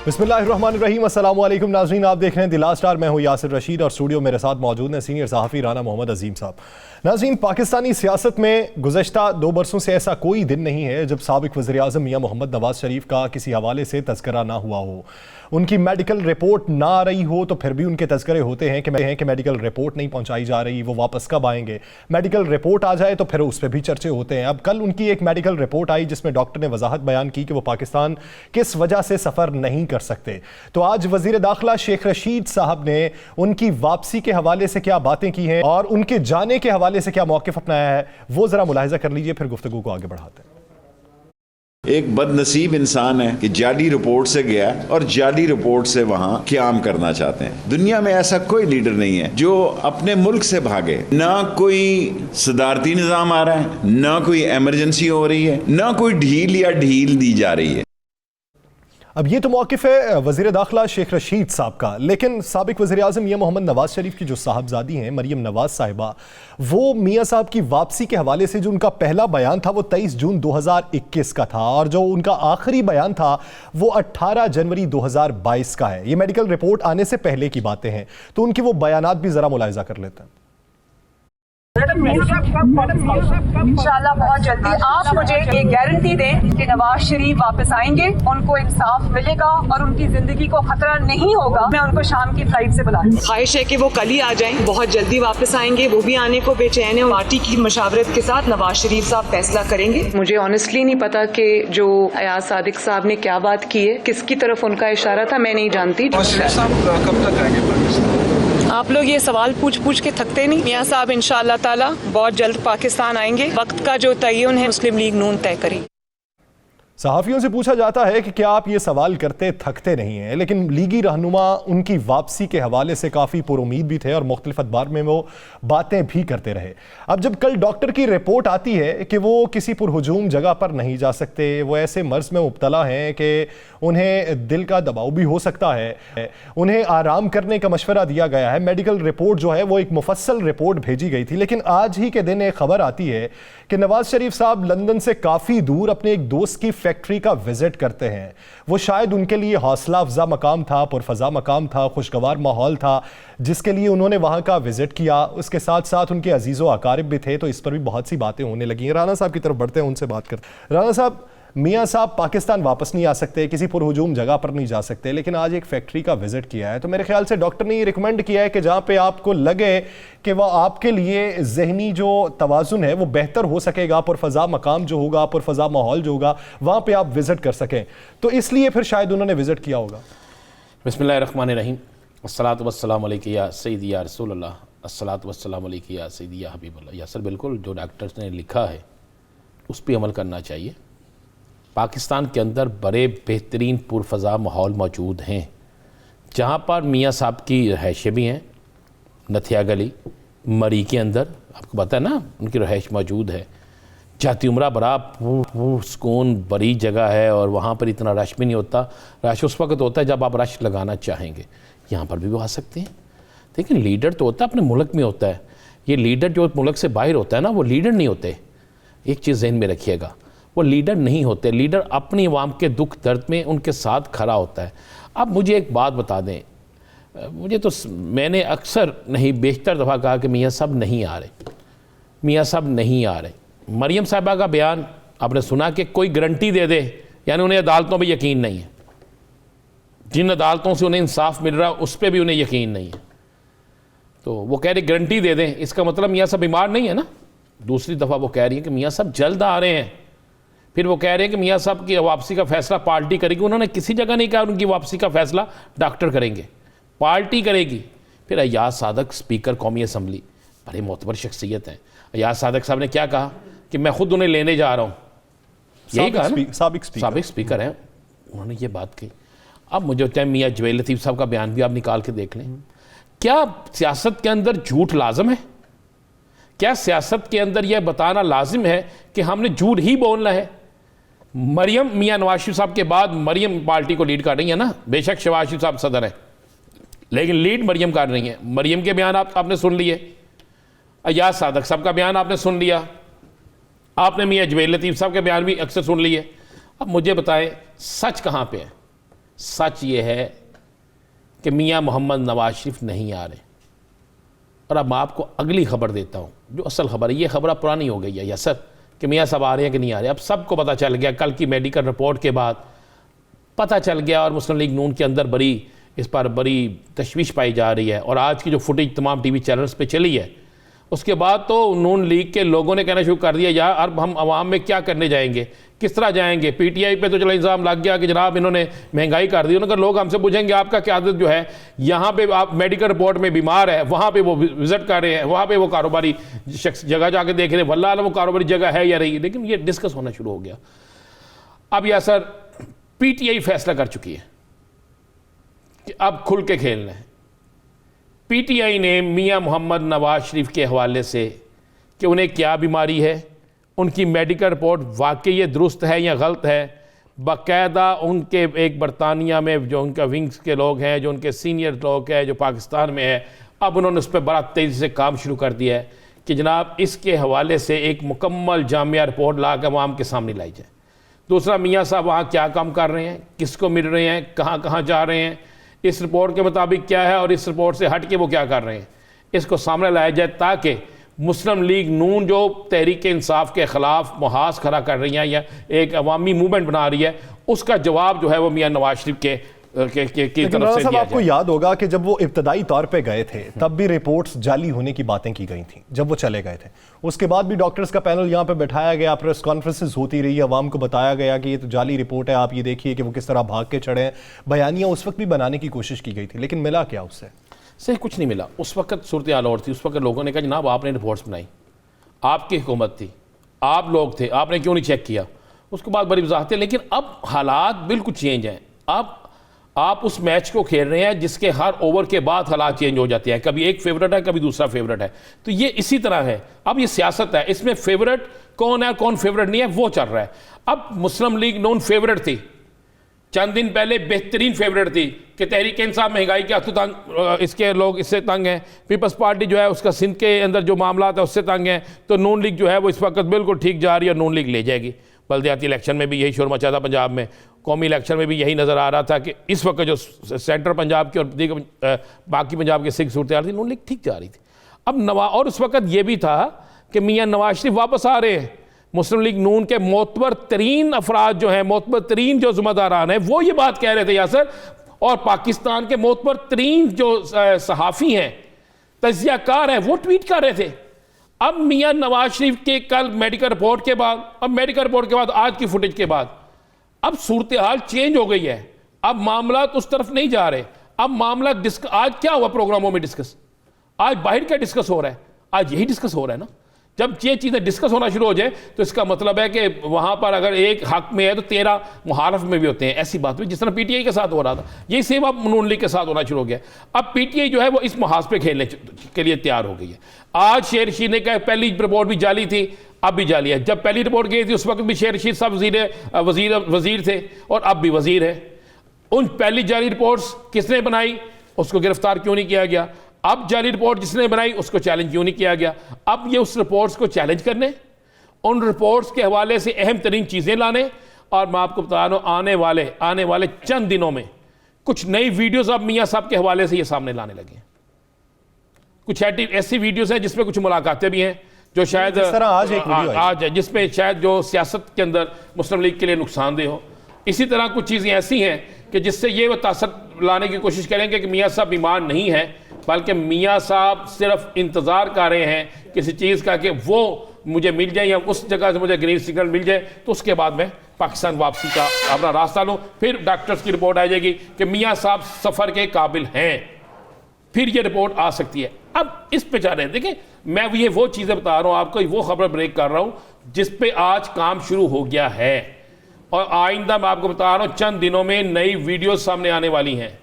बिस्मिल्लाहिर्रहमानिर्रहीम। अस्सलाम वालेकुम नाज़रीन, आप देख रहे हैं द लास्ट आवर। मैं हूं यासिर रशीद और स्टूडियो मेरे साथ मौजूद हैं सीनियर सहाफ़ी राना मोहम्मद अजीम साहब। नाज़रीन, पाकिस्तानी सियासत में गुज़श्ता 2 बरसों से ऐसा कोई दिन नहीं है जब साबिक़ वज़ीर-ए-आज़म मियां मोहम्मद नवाज़ शरीफ का किसी हवाले से तज़किरा ना हुआ हो। उनकी मेडिकल रिपोर्ट ना आ रही हो तो फिर भी उनके तज़किरे होते हैं कि मेडिकल रिपोर्ट नहीं पहुंचाई जा रही, वो वापस कब आएंगे। मेडिकल रिपोर्ट आ जाए तो फिर उस पर भी चर्चे होते हैं। अब कल उनकी एक मेडिकल रिपोर्ट आई जिसमें डॉक्टर ने वजाहत बयान की कि वो पाकिस्तान किस वजह से सफ़र नहीं कर सकते। तो आज वज़ीर दाखिला शेख रशीद साहब ने उनकी वापसी के हवाले से क्या बातें की हैं और उनके जाने के हवाले से क्या मौक़िफ़ अपनाया है, वो ज़रा मुलाहिज़ा कर लीजिए, फिर गुफ्तगू को आगे बढ़ाते हैं। एक बदनसीब इंसान है कि जाली रिपोर्ट से गया और जाली रिपोर्ट से वहां क़याम करना चाहते हैं। दुनिया में ऐसा कोई लीडर नहीं है जो अपने मुल्क से भागे। ना कोई सदारती निज़ाम आ रहा है, ना कोई एमरजेंसी हो रही है, ना कोई ढील या ढील दी जा रही है। अब ये तो मौक़िफ़ है वज़ीर दाखिला शेख रशीद साहब का, लेकिन साबिक़ वज़ीर-ए-आज़म मियां मोहम्मद नवाज़ शरीफ की जो साहबजादी हैं मरियम नवाज़ साहिबा, वो मियां साहब की वापसी के हवाले से जो उनका पहला बयान था वो 23 जून 2021 का था और जो उनका आखिरी बयान था वो 18 जनवरी 2022 का है। ये मेडिकल रिपोर्ट आने से पहले की बातें हैं, तो उनकी वो बयानात भी ज़रा मुलाहिज़ा कर लेते हैं। इंशाल्लाह बहुत जल्दी आप मुझे ये गारंटी दें कि नवाज शरीफ वापस आएंगे, उनको इंसाफ मिलेगा और उनकी जिंदगी को खतरा नहीं होगा। मैं उनको शाम की फ्लाइट से बुला रही हूं। ख्वाहिश है कि वो कल ही आ जाएं, बहुत जल्दी वापस आएंगे। वो भी आने को बेचैन है। पार्टी की मशावरत के साथ नवाज शरीफ साहब फैसला करेंगे। मुझे ऑनेस्टली नहीं पता कि जो अयाज सादिक साहब ने क्या बात की है, किसकी तरफ उनका इशारा था, मैं नहीं जानती। कब तक आएंगे पाकिस्तान? आप लोग ये सवाल पूछ पूछ के थकते नहीं। मियां साहब इंशाअल्लाह ताला बहुत जल्द पाकिस्तान आएंगे। वक्त का जो तयन है मुस्लिम लीग नून तय करेगी। सहाफ़ियों से पूछा जाता है कि क्या आप ये सवाल करते थकते नहीं हैं, लेकिन लीगी रहनुमा उनकी वापसी के हवाले से काफ़ी पुरुमीद भी थे और मुख्तलिफ अखबार में वो बातें भी करते रहे। अब जब कल डॉक्टर की रिपोर्ट आती है कि वो किसी पुरहुजूम जगह पर नहीं जा सकते, वो ऐसे मर्ज़ में मुब्तला हैं कि उन्हें दिल का दबाव भी हो सकता है, उन्हें आराम करने का मशवरा दिया गया है। मेडिकल रिपोर्ट जो है वो एक मुफस्सल रिपोर्ट भेजी गई थी, लेकिन आज ही के दिन एक खबर आती है कि नवाज शरीफ साहब लंदन से काफ़ी दूर अपने एक दोस्त की फैक्ट्री का विजिट करते हैं। वो शायद उनके लिए हौसला अफजा मकाम था, पुरफजा मकाम था, खुशगवार माहौल था जिसके लिए उन्होंने वहां का विजिट किया। उसके साथ साथ उनके अजीज़ व अकारिब भी थे, तो इस पर भी बहुत सी बातें होने लगी हैं। राना साहब की तरफ बढ़ते हैं, उनसे बात करते हैं। राना साहब, मियां साहब पाकिस्तान वापस नहीं आ सकते, किसी पुरहुजूम जगह पर नहीं जा सकते, लेकिन आज एक फैक्ट्री का विजिट किया है, तो मेरे ख्याल से डॉक्टर ने ये रिकमेंड किया है कि जहां पे आपको लगे कि वह आपके लिए जहनी जो तवाज़ुन है वो बेहतर हो सकेगा, पुरफजा मकाम जो होगा, पुरफजा माहौल जो होगा, वहां पे आप विजिट कर सकें, तो इसलिए फिर शायद उन्होंने विजिट किया होगा। बिस्मिल्लाहिर्रहमानिर्रहीम, अस्सलातु वस्सलामु अलैका या सय्यदी या रसूलल्लाह, अस्सलातु वस्सलामु अलैका या सय्यदी या हबीबल्लाह। यासर, बिल्कुल जो डॉक्टर्स ने लिखा है उस पर अमल करना चाहिए। पाकिस्तान के अंदर बड़े बेहतरीन पुरफजा माहौल मौजूद हैं, जहाँ पर मियाँ साहब की रहायशें भी हैं। नथिया गली मरी के अंदर आपको पता है ना, उनकी रहायश मौजूद है। जाती उम्रा बड़ा सुकून बड़ी जगह है और वहाँ पर इतना रश भी नहीं होता। रश उस वक्त होता है जब आप रश लगाना चाहेंगे। यहाँ पर भी वो आ सकते हैं। लेकिन लीडर तो होता है अपने मुल्क में होता है। ये लीडर जो मुल्क से बाहर होता है ना, वो लीडर नहीं होते। एक चीज़ जहन में रखिएगा, वो लीडर नहीं होते। लीडर अपनी अवाम के दुख दर्द में उनके साथ खड़ा होता है। अब मुझे एक बात बता दें, मुझे तो मैंने अक्सर नहीं बेशतर दफ़ा कहा कि मियाँ साहब नहीं आ रहे, मियाँ साहब नहीं आ रहे। मरियम साहिबा का बयान आपने सुना कि कोई गारंटी दे दे, यानी उन्हें अदालतों पर यकीन नहीं है। जिन अदालतों से उन्हें इंसाफ मिल रहा उस पर भी उन्हें यकीन नहीं है, तो वो कह रहे गारंटी दे दें, इसका मतलब मियाँ साहब बीमार नहीं है ना। दूसरी दफ़ा वो कह रही है कि मियाँ साहब जल्द आ रहे हैं। फिर वो कह रहे हैं कि मियाँ साहब की वापसी का फैसला पार्टी करेगी। उन्होंने किसी जगह नहीं कहा उनकी वापसी का फैसला डॉक्टर करेंगे, पार्टी करेगी। फिर अयाज सादक स्पीकर कौमी असम्बली, बड़े मोतबर शख्सियत हैं। अयाज सादक साहब ने क्या कहा कि मैं खुद उन्हें लेने जा रहा हूँ, यही कहा ना, साबिक स्पीकर हैं, उन्होंने ये बात कही। अब मुझे लगता है मियाँ जवेद लतीफ़ साहब का बयान भी आप निकाल के देख लें। क्या सियासत के अंदर झूठ लाजम है? क्या सियासत के अंदर यह बताना लाजिम है कि हमने झूठ ही बोलना है? मरियम मियाँ नवाज शरीफ साहब के बाद मरियम पार्टी को लीड कर रही है ना। बेशक शहबाज शरीफ साहब सदर हैं, लेकिन लीड मरियम कर रही है। मरियम के बयान आपने सुन लिए, अयाज सादक साहब का बयान आपने सुन लिया, आपने मियाँ जवेद लतीफ़ साहब के बयान भी अक्सर सुन लिए। अब मुझे बताएं सच कहाँ पे है? सच ये है कि मियाँ मोहम्मद नवाज शरीफ नहीं आ रहे। और अब मैं आपको अगली खबर देता हूँ, जो असल खबर है। ये खबर अब पुरानी हो गई है यसर, कि मियाँ साहब आ रहे हैं कि नहीं आ रहे। अब सबको पता चल गया, कल की मेडिकल रिपोर्ट के बाद पता चल गया, और मुस्लिम लीग नून के अंदर इस पर बड़ी तशवीश पाई जा रही है। और आज की जो फुटेज तमाम टीवी चैनल्स पे चली है, उसके बाद तो नून लीग के लोगों ने कहना शुरू कर दिया, यार अब हम अवाम में क्या करने जाएंगे, किस तरह जाएंगे। पीटीआई पे तो चलो इल्ज़ाम लग गया कि जनाब इन्होंने महंगाई कर दी। उन्होंने लोग हमसे पूछेंगे आपका क्या आदत जो है, यहाँ पे आप मेडिकल रिपोर्ट में बीमार है, वहाँ पे वो विजिट कर रहे हैं, वहाँ पे वो कारोबारी शख्स जगह जाके देख रहे हैं, वल्लाह आलम वो कारोबारी जगह है या नहीं। लेकिन ये डिस्कस होना शुरू हो गया। अब यह सर पीटीआई फैसला कर चुकी है कि अब खुल के खेलना है। पीटीआई ने मियां मोहम्मद नवाज शरीफ के हवाले से कि उन्हें क्या बीमारी है, उनकी मेडिकल रिपोर्ट वाकई ये दुरुस्त है या गलत है, बाकायदा उनके एक बरतानिया में जो उनका विंग्स के लोग हैं, जो उनके सीनियर लोग हैं, जो पाकिस्तान में है, अब उन्होंने उस पर बड़ा तेज़ी से काम शुरू कर दिया है कि जनाब इसके हवाले से एक मुकम्मल जामिया रिपोर्ट ला कर अवाम के सामने लाई जाए। दूसरा, मियाँ साहब वहाँ क्या काम कर रहे हैं, किसको मिल रहे हैं, कहाँ कहाँ जा रहे हैं, इस रिपोर्ट के मुताबिक क्या है और इस रिपोर्ट से हट के वो क्या कर रहे हैं, इसको सामने लाया जाए, ताकि मुस्लिम लीग नून जो तहरीक इंसाफ के ख़िलाफ़ मुहाज खड़ा कर रही है या एक अवामी मूवमेंट बना रही है, उसका जवाब जो है वो मियाँ नवाज शरीफ की तरफ से दिया आपको याद होगा कि जब वो इब्तदाई तौर पे गए थे तब भी रिपोर्ट्स जाली होने की बातें की गई थी जब वो चले गए थे। उसके बाद भी डॉक्टर्स का पैनल यहाँ पे बैठाया गया, प्रेस कॉन्फ्रेंसेस होती रही, अवाम को बताया गया कि ये तो जाली रिपोर्ट है, आप ये देखिए कि वो किस तरह भाग के चढ़े हैं। बयानियाँ उस वक्त भी बनाने की कोशिश की गई थी, लेकिन मिला क्या उससे? सही कुछ नहीं मिला। उस वक्त सूरत हाल और थी। उस वक्त लोगों ने कहा जनाब आपने रिपोर्ट्स बनाई, आपकी हुकूमत थी, आप लोग थे, आपने क्यों नहीं चेक किया। उसके बाद बड़ी वजाहत है। लेकिन अब हालात बिल्कुल चेंज हैं। अब आप उस मैच को खेल रहे हैं जिसके हर ओवर के बाद हालात चेंज हो जाते हैं, कभी एक फेवरेट है, कभी दूसरा फेवरेट है। तो ये इसी तरह है। अब ये सियासत है, इसमें फेवरेट कौन है कौन फेवरेट नहीं है वो चल रहा है। अब मुस्लिम लीग नून फेवरेट थी, चंद दिन पहले बेहतरीन फेवरेट थी कि तहरीक इंसाफ महंगाई के हाथों तंग, इसके लोग इससे तंग हैं, पीपल्स पार्टी जो है उसका सिंध के अंदर जो मामला है उससे तंग है, तो नून लीग जो है वो इस वक्त बिल्कुल ठीक जा रही है और नून लीग ले जाएगी। बल्दियाती इलेक्शन में भी यही शोर मचा था पंजाब में, कौमी इलेक्शन में भी यही नज़र आ रहा था कि इस वक्त जो सेंट्रल पंजाब की और बाकी पंजाब की सिख सूरत हाल थी, नून लीग ठीक जा रही थी। अब और उस वक्त ये भी था कि मियाँ नवाज शरीफ वापस आ रहे हैं। मुस्लिम लीग नून के मोतबर तरीन अफराद जो हैं, मोतबर तरीन जो ज़िम्मेदारान हैं, वो ये बात कह रहे थे यासर, और पाकिस्तान के मोतबर तरीन जो सहाफ़ी हैं, तजियाकार हैं, वो ट्वीट कर रहे थे। अब मियाँ नवाज शरीफ के कल मेडिकल रिपोर्ट के बाद, अब मेडिकल रिपोर्ट के बाद आज की फुटेज के बाद, अब सूरत हाल चेंज हो गई है। अब मामला उस तरफ नहीं जा रहे। अब मामला आज क्या हुआ प्रोग्रामों में डिस्कस, आज बाहर क्या डिस्कस हो रहा है, आज यही डिस्कस हो रहा है ना। जब ये चीज़ें डिस्कस होना शुरू हो जाए तो इसका मतलब है कि वहाँ पर अगर एक हक में है तो 13 मुहारफ में भी होते हैं। ऐसी बात हुई जिस तरह पीटीआई के साथ हो रहा था, यही सेम अब नून लीग के साथ होना शुरू हो गया। अब पीटीआई जो है वो इस मुहाज पे खेलने के लिए तैयार हो गई है। आज शेर रशीद ने कहा पहली रिपोर्ट भी जाली थी, अब भी जाली है। जब पहली रिपोर्ट गई थी उस वक्त भी शेर रशीद साहब वजीर थे और अब भी वजीर है। उन पहली जाली रिपोर्ट्स किसने बनाई, उसको गिरफ्तार क्यों नहीं किया गया। अब जाली रिपोर्ट जिसने बनाई उसको चैलेंज क्यों नहीं किया गया। अब ये उस रिपोर्ट्स को चैलेंज करने, उन रिपोर्ट्स के हवाले से अहम तरीन चीज़ें लाने। और मैं आपको बता रहा हूँ आने वाले चंद दिनों में कुछ नई वीडियोस अब मियाँ साहब के हवाले से ये सामने लाने लगे। कुछ ऐसी वीडियोस हैं जिसमें कुछ मुलाकातें भी हैं जो शायद आज है, जिसमें शायद जो सियासत के अंदर मुस्लिम लीग के लिए नुकसानदेह हो। इसी तरह कुछ चीज़ें ऐसी हैं कि जिससे ये तासर लाने की कोशिश करेंगे कि मियाँ साहब बीमार नहीं है, बल्कि मियाँ साहब सिर्फ इंतज़ार कर रहे हैं किसी चीज़ का कि वो मुझे मिल जाए या उस जगह से मुझे ग्रीन सिग्नल मिल जाए, तो उसके बाद मैं पाकिस्तान वापसी का अपना रास्ता लूँ। फिर डॉक्टर्स की रिपोर्ट आ जाएगी कि मियाँ साहब सफ़र के काबिल हैं, फिर ये रिपोर्ट आ सकती है। अब इस पे जा रहे हैं। देखिए, मैं ये वो चीज़ें बता रहा हूँ आपको, वो खबर ब्रेक कर रहा हूँ जिस पे आज काम शुरू हो गया है। और आइंदा मैं आपको बता रहा हूँ चंद दिनों में नई वीडियो सामने आने वाली हैं।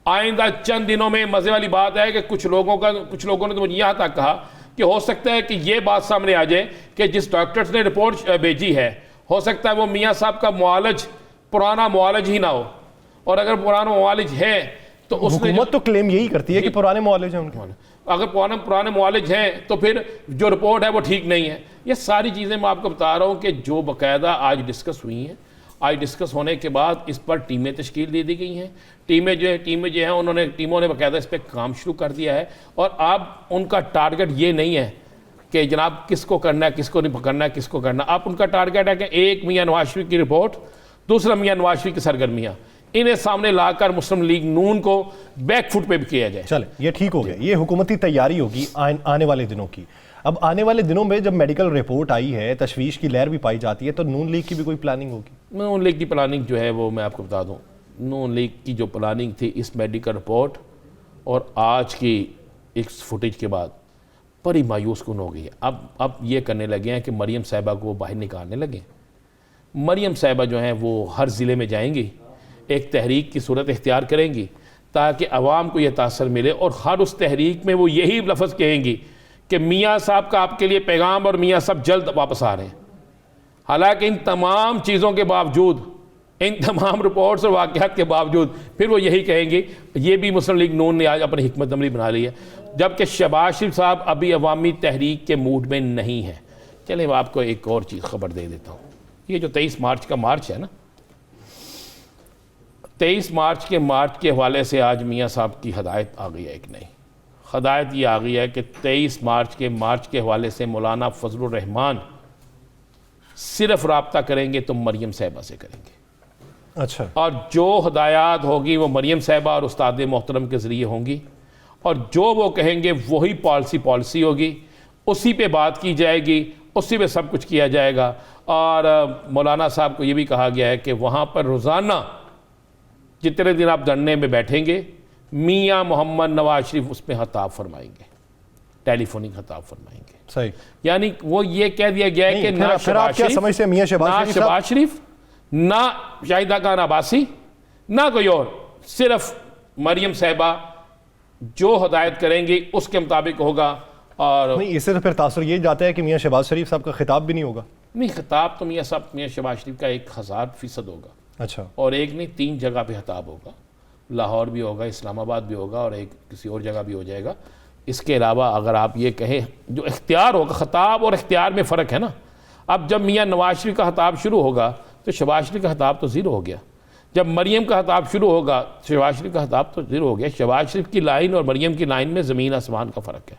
आइंदा चंद दिनों में मज़े वाली बात है कि कुछ लोगों ने तो मुझे यहाँ तक कहा कि हो सकता है कि ये बात सामने आ जाए कि जिस डॉक्टर्स ने रिपोर्ट भेजी है, हो सकता है वो मियाँ साहब का मुआलज पुराना मुआलज ही ना हो। और अगर पुराना मुआलज है तो हुकूमत तो क्लेम यही करती है कि पुराने मुआलिज हैं उनके। अगर पुराने मुआलिज हैं तो फिर जो रिपोर्ट है वो ठीक नहीं है। ये सारी चीज़ें मैं आपको बता रहा हूँ कि जो बाकायदा आज डिस्कस हुई हैं आज डिस्कस होने के बाद इस पर टीमें तश्कील दे दी गई हैं। टीमें जो हैं टीमों ने बाकायदा इस पर काम शुरू कर दिया है। और अब उनका टारगेट ये नहीं है कि जनाब किसको करना है, किसको नहीं पकड़ना है, किसको करना। अब उनका टारगेट है कि एक मियाँ नवाज शरीफ की रिपोर्ट, दूसरा मियाँ नवाज शरीफ की सरगर्मियाँ, इन्हें सामने लाकर मुस्लिम लीग नून को बैक फुट पे भी किया जाए। चले, ये ठीक हो गया, ये हुकूमती तैयारी होगी आने वाले दिनों की। अब आने वाले दिनों में जब मेडिकल रिपोर्ट आई है, तशवीश की लहर भी पाई जाती है, तो नून लीग की भी कोई प्लानिंग होगी? नून लीग की प्लानिंग जो है वो मैं आपको बता दूं, नून लीग की जो प्लानिंग थी इस मेडिकल रिपोर्ट और आज की इस फुटेज के बाद बड़ी मायूस कुन हो गई है। अब ये करने लगे हैं कि मरियम साहिबा को बाहर निकालने लगे। मरियम साहिबा जो हैं वो हर ज़िले में जाएंगी, एक तहरीक की सूरत इख्तियार करेंगी ताकि आवाम को यह तासर मिले, और हर उस तहरीक में वो यही लफ्ज़ कहेंगी कि मियाँ साहब का आपके लिए पैगाम और मियाँ साहब जल्द वापस आ रहे हैं। हालांकि इन तमाम चीज़ों के बावजूद, इन तमाम रिपोर्ट्स और वाक़यात के बावजूद फिर वो यही कहेंगे। ये भी मुस्लिम लीग नून ने आज अपनी हिकमत अमली बना ली है, जबकि शहबाज शरीफ साहब अभी अवामी तहरीक के मूड में नहीं है। चलिए मैं आपको एक और चीज़ खबर दे देता हूँ। ये जो 23 मार्च का मार्च है ना, 23 मार्च के हवाले से आज मियाँ साहब की हदायत आ गई है। एक नई हदायत ये आ गई है कि 23 मार्च के हवाले से मौलाना फजलुर रहमान सिर्फ रब्ता करेंगे तो मरियम साहिबा से करेंगे। अच्छा। और जो हदायत होगी वो मरियम साहिबा और उस्ताद मोहतरम के ज़रिए होंगी, और जो वो कहेंगे वही पॉलिसी होगी, उसी पे बात की जाएगी, उसी पे सब कुछ किया जाएगा। और मौलाना साहब को ये भी कहा गया है कि वहाँ पर रोज़ाना जितने दिन आप धरने में बैठेंगे, मियाँ मोहम्मद नवाज शरीफ उस पर खिताब फरमाएंगे, टेलीफोनिक खिताब फरमाएंगे। सही, यानी वो ये कह दिया गया है कि ना शहबाज शरीफ, ना शाहिदा खान अब्बासी, ना कोई और, सिर्फ मरियम साहिबा जो हदायत करेंगी उसके मुताबिक होगा। और नहीं, इससे तो फिर तासुर ये जाता है कि मियाँ शहबाज शरीफ साहब का खिताब भी नहीं होगा। नहीं, खिताब तो मियाँ शहबाज शरीफ का 1000% होगा। अच्छा। और एक नहीं, 3 जगह पे खिताब होगा, लाहौर भी होगा, इस्लामाबाद भी होगा, और एक किसी और जगह भी हो जाएगा। इसके अलावा अगर आप ये कहें, जो इख्तियार होगा, खिताब और इख्तियार में फ़र्क है ना। अब जब मियाँ नवाज शरीफ का खिताब शुरू होगा तो शहबाज शरीफ का खिताब तो ज़ीरो हो गया। जब मरियम का खिताब शुरू होगा शहबाज शरीफ का खिताब तो ज़ीरो हो गया। शहबाज शरीफ की लाइन और मरियम की लाइन में ज़मीन आसमान का फ़र्क है।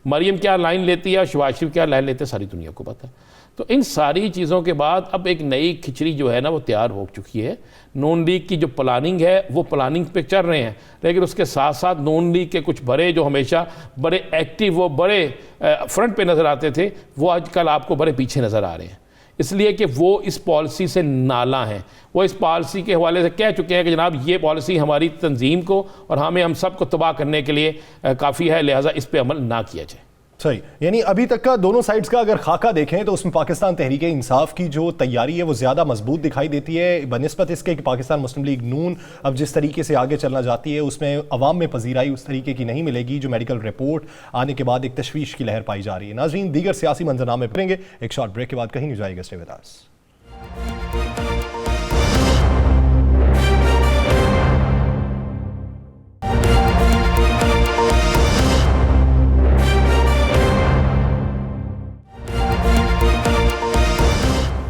मरियम क्या लाइन लेती है और शहबाज शरीफ क्या लाइन लेते हैं सारी दुनिया को पता है। तो इन सारी चीज़ों के बाद अब एक नई खिचड़ी जो है ना वो तैयार हो चुकी है। नून लीग की जो प्लानिंग है वो प्लानिंग पे चल रहे हैं, लेकिन उसके साथ साथ नून लीग के कुछ बड़े जो हमेशा बड़े एक्टिव, वो बड़े फ्रंट पे नज़र आते थे, वो आजकल आपको बड़े पीछे नज़र आ रहे हैं। इसलिए कि वो इस पॉलिसी से नाला हैं। वो इस पॉलिसी के हवाले से कह चुके हैं कि जनाब ये पॉलिसी हमारी तंजीम को और हम सब को तबाह करने के लिए काफ़ी है, लिहाजा इस पर अमल ना किया जाए। सही, यानी अभी तक का दोनों साइड्स का अगर खाका देखें तो उसमें पाकिस्तान तहरीक इंसाफ की जो तैयारी है वो ज़्यादा मजबूत दिखाई देती है बनिस्बत इसके कि पाकिस्तान मुस्लिम लीग नून अब जिस तरीके से आगे चलना चाहती है उसमें अवाम में पजीराई उस तरीके की नहीं मिलेगी जो मेडिकल रिपोर्ट आने के बाद एक तशवीश की लहर पाई जा रही है। नाज़रीन, दीगर सियासी मंजरनामे करेंगे एक शॉर्ट ब्रेक के बाद, कहीं नहीं जाएगा। Stay with us.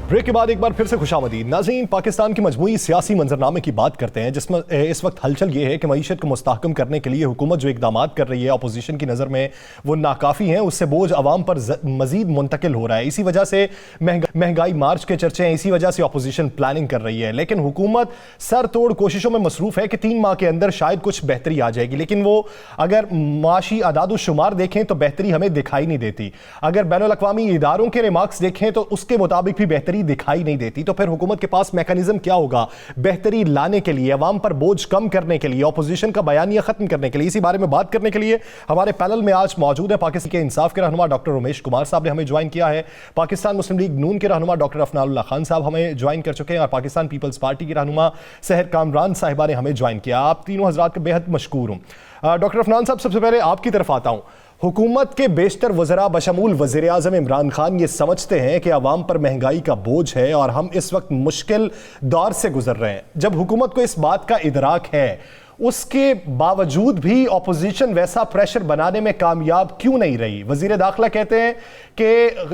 ब्रेक के बाद एक बार फिर से खुशामदीद। नाज़रीन, पाकिस्तान की मजमूई सियासी मंजरनामे की बात करते हैं जिसमें इस वक्त हलचल ये है कि मईशत को मुस्तहकम करने के लिए हुकूमत जो इकदाम कर रही है अपोजिशन की नज़र में वो नाकाफ़ी हैं, उससे बोझ अवाम पर मजीद मुंतकिल हो रहा है। इसी वजह से महंगाई मार्च के चर्चे हैं, इसी वजह से अपोजिशन प्लानिंग कर रही है। लेकिन हुकूमत सर तोड़ कोशिशों में मसरूफ़ है कि 3 माह के अंदर शायद कुछ बेहतरी आ जाएगी, लेकिन वो अगर माशी अदाद शुमार देखें तो बेहतरी हमें दिखाई नहीं देती। अगर बैनुल अक़वामी इदारों के रिमार्क्स देखें तो उसके मुताबिक भी बेहतरी दिखाई नहीं देती। तो फिर हुकूमत के पास मैकेनिज्म क्या होगा बेहतरी लाने के लिए, अवाम पर बोझ कम करने के लिए, ऑपोजिशन का बयानिया खत्म करने के लिए? इसी बारे में बात करने के लिए हमारे पैनल में आज मौजूद है पाकिस्तान के इंसाफ के रहनुमा डॉक्टर उमेश कुमार साहब ने हमें ज्वाइन किया है, पाकिस्तान मुस्लिम लीग नून के रहनुमा डॉक्टर अफनाउल्लाह खान साहब हमें ज्वाइन कर चुके हैं, और पाकिस्तान पीपल्स पार्टी की रहनुमा सहर कामरान साहिबा ने हमें ज्वाइन किया। आप तीनों हजरात के बेहद मशकूर हूं। डॉक्टर अफनान साहब, सबसे पहले आपकी तरफ आता हूं। हुकूमत के बेशतर वज़रा बशमूल वज़ीर आज़म इमरान खान ये समझते हैं कि अवाम पर महंगाई का बोझ है और हम इस वक्त मुश्किल दौर से गुजर रहे हैं। जब हुकूमत को इस बात का इदराक है, उसके बावजूद भी ऑपोजिशन वैसा प्रेशर बनाने में कामयाब क्यों नहीं रही? वजीर दाखिला कहते हैं कि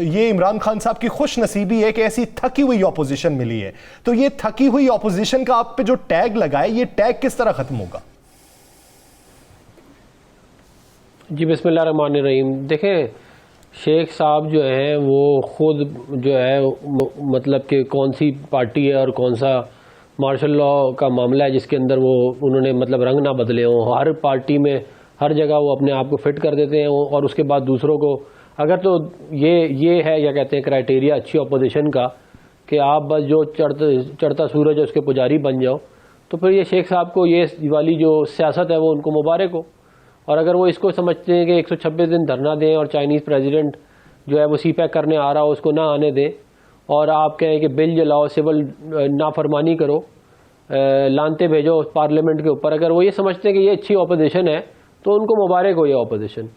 ये इमरान खान साहब की खुश नसीबी है कि ऐसी थकी हुई ऑपोजिशन मिली है। तो ये थकी हुई ऑपोजिशन का आप पे जो टैग लगाए, ये टैग किस तरह खत्म होगा? जी बिस्मिल्लाहिर्रहमानिर्रहीम। देखें, शेख साहब जो हैं वो ख़ुद जो है मतलब कि कौन सी पार्टी है और कौन सा मार्शल लॉ का मामला है जिसके अंदर वो उन्होंने मतलब रंग ना बदले हों। हर पार्टी में हर जगह वो अपने आप को फिट कर देते हैं और उसके बाद दूसरों को अगर तो ये है क्या कहते हैं क्राइटेरिया अच्छी अपोजिशन का कि आप बस जो चढ़ता सूरज है उसके पुजारी बन जाओ, तो फिर ये शेख साहब को ये वाली जो सियासत है वो उनको मुबारक हो। और अगर वो इसको समझते हैं कि 126 दिन धरना दें और चाइनीज़ प्रेसिडेंट जो है वो सीपैक करने आ रहा हो उसको ना आने दें और आप कहें कि बिल जलाओ, सिविल नाफरमानी करो, लानते भेजो पार्लियामेंट के ऊपर, अगर वो ये समझते हैं कि ये अच्छी ऑपोजिशन है तो उनको मुबारक हो ये ऑपोजिशन।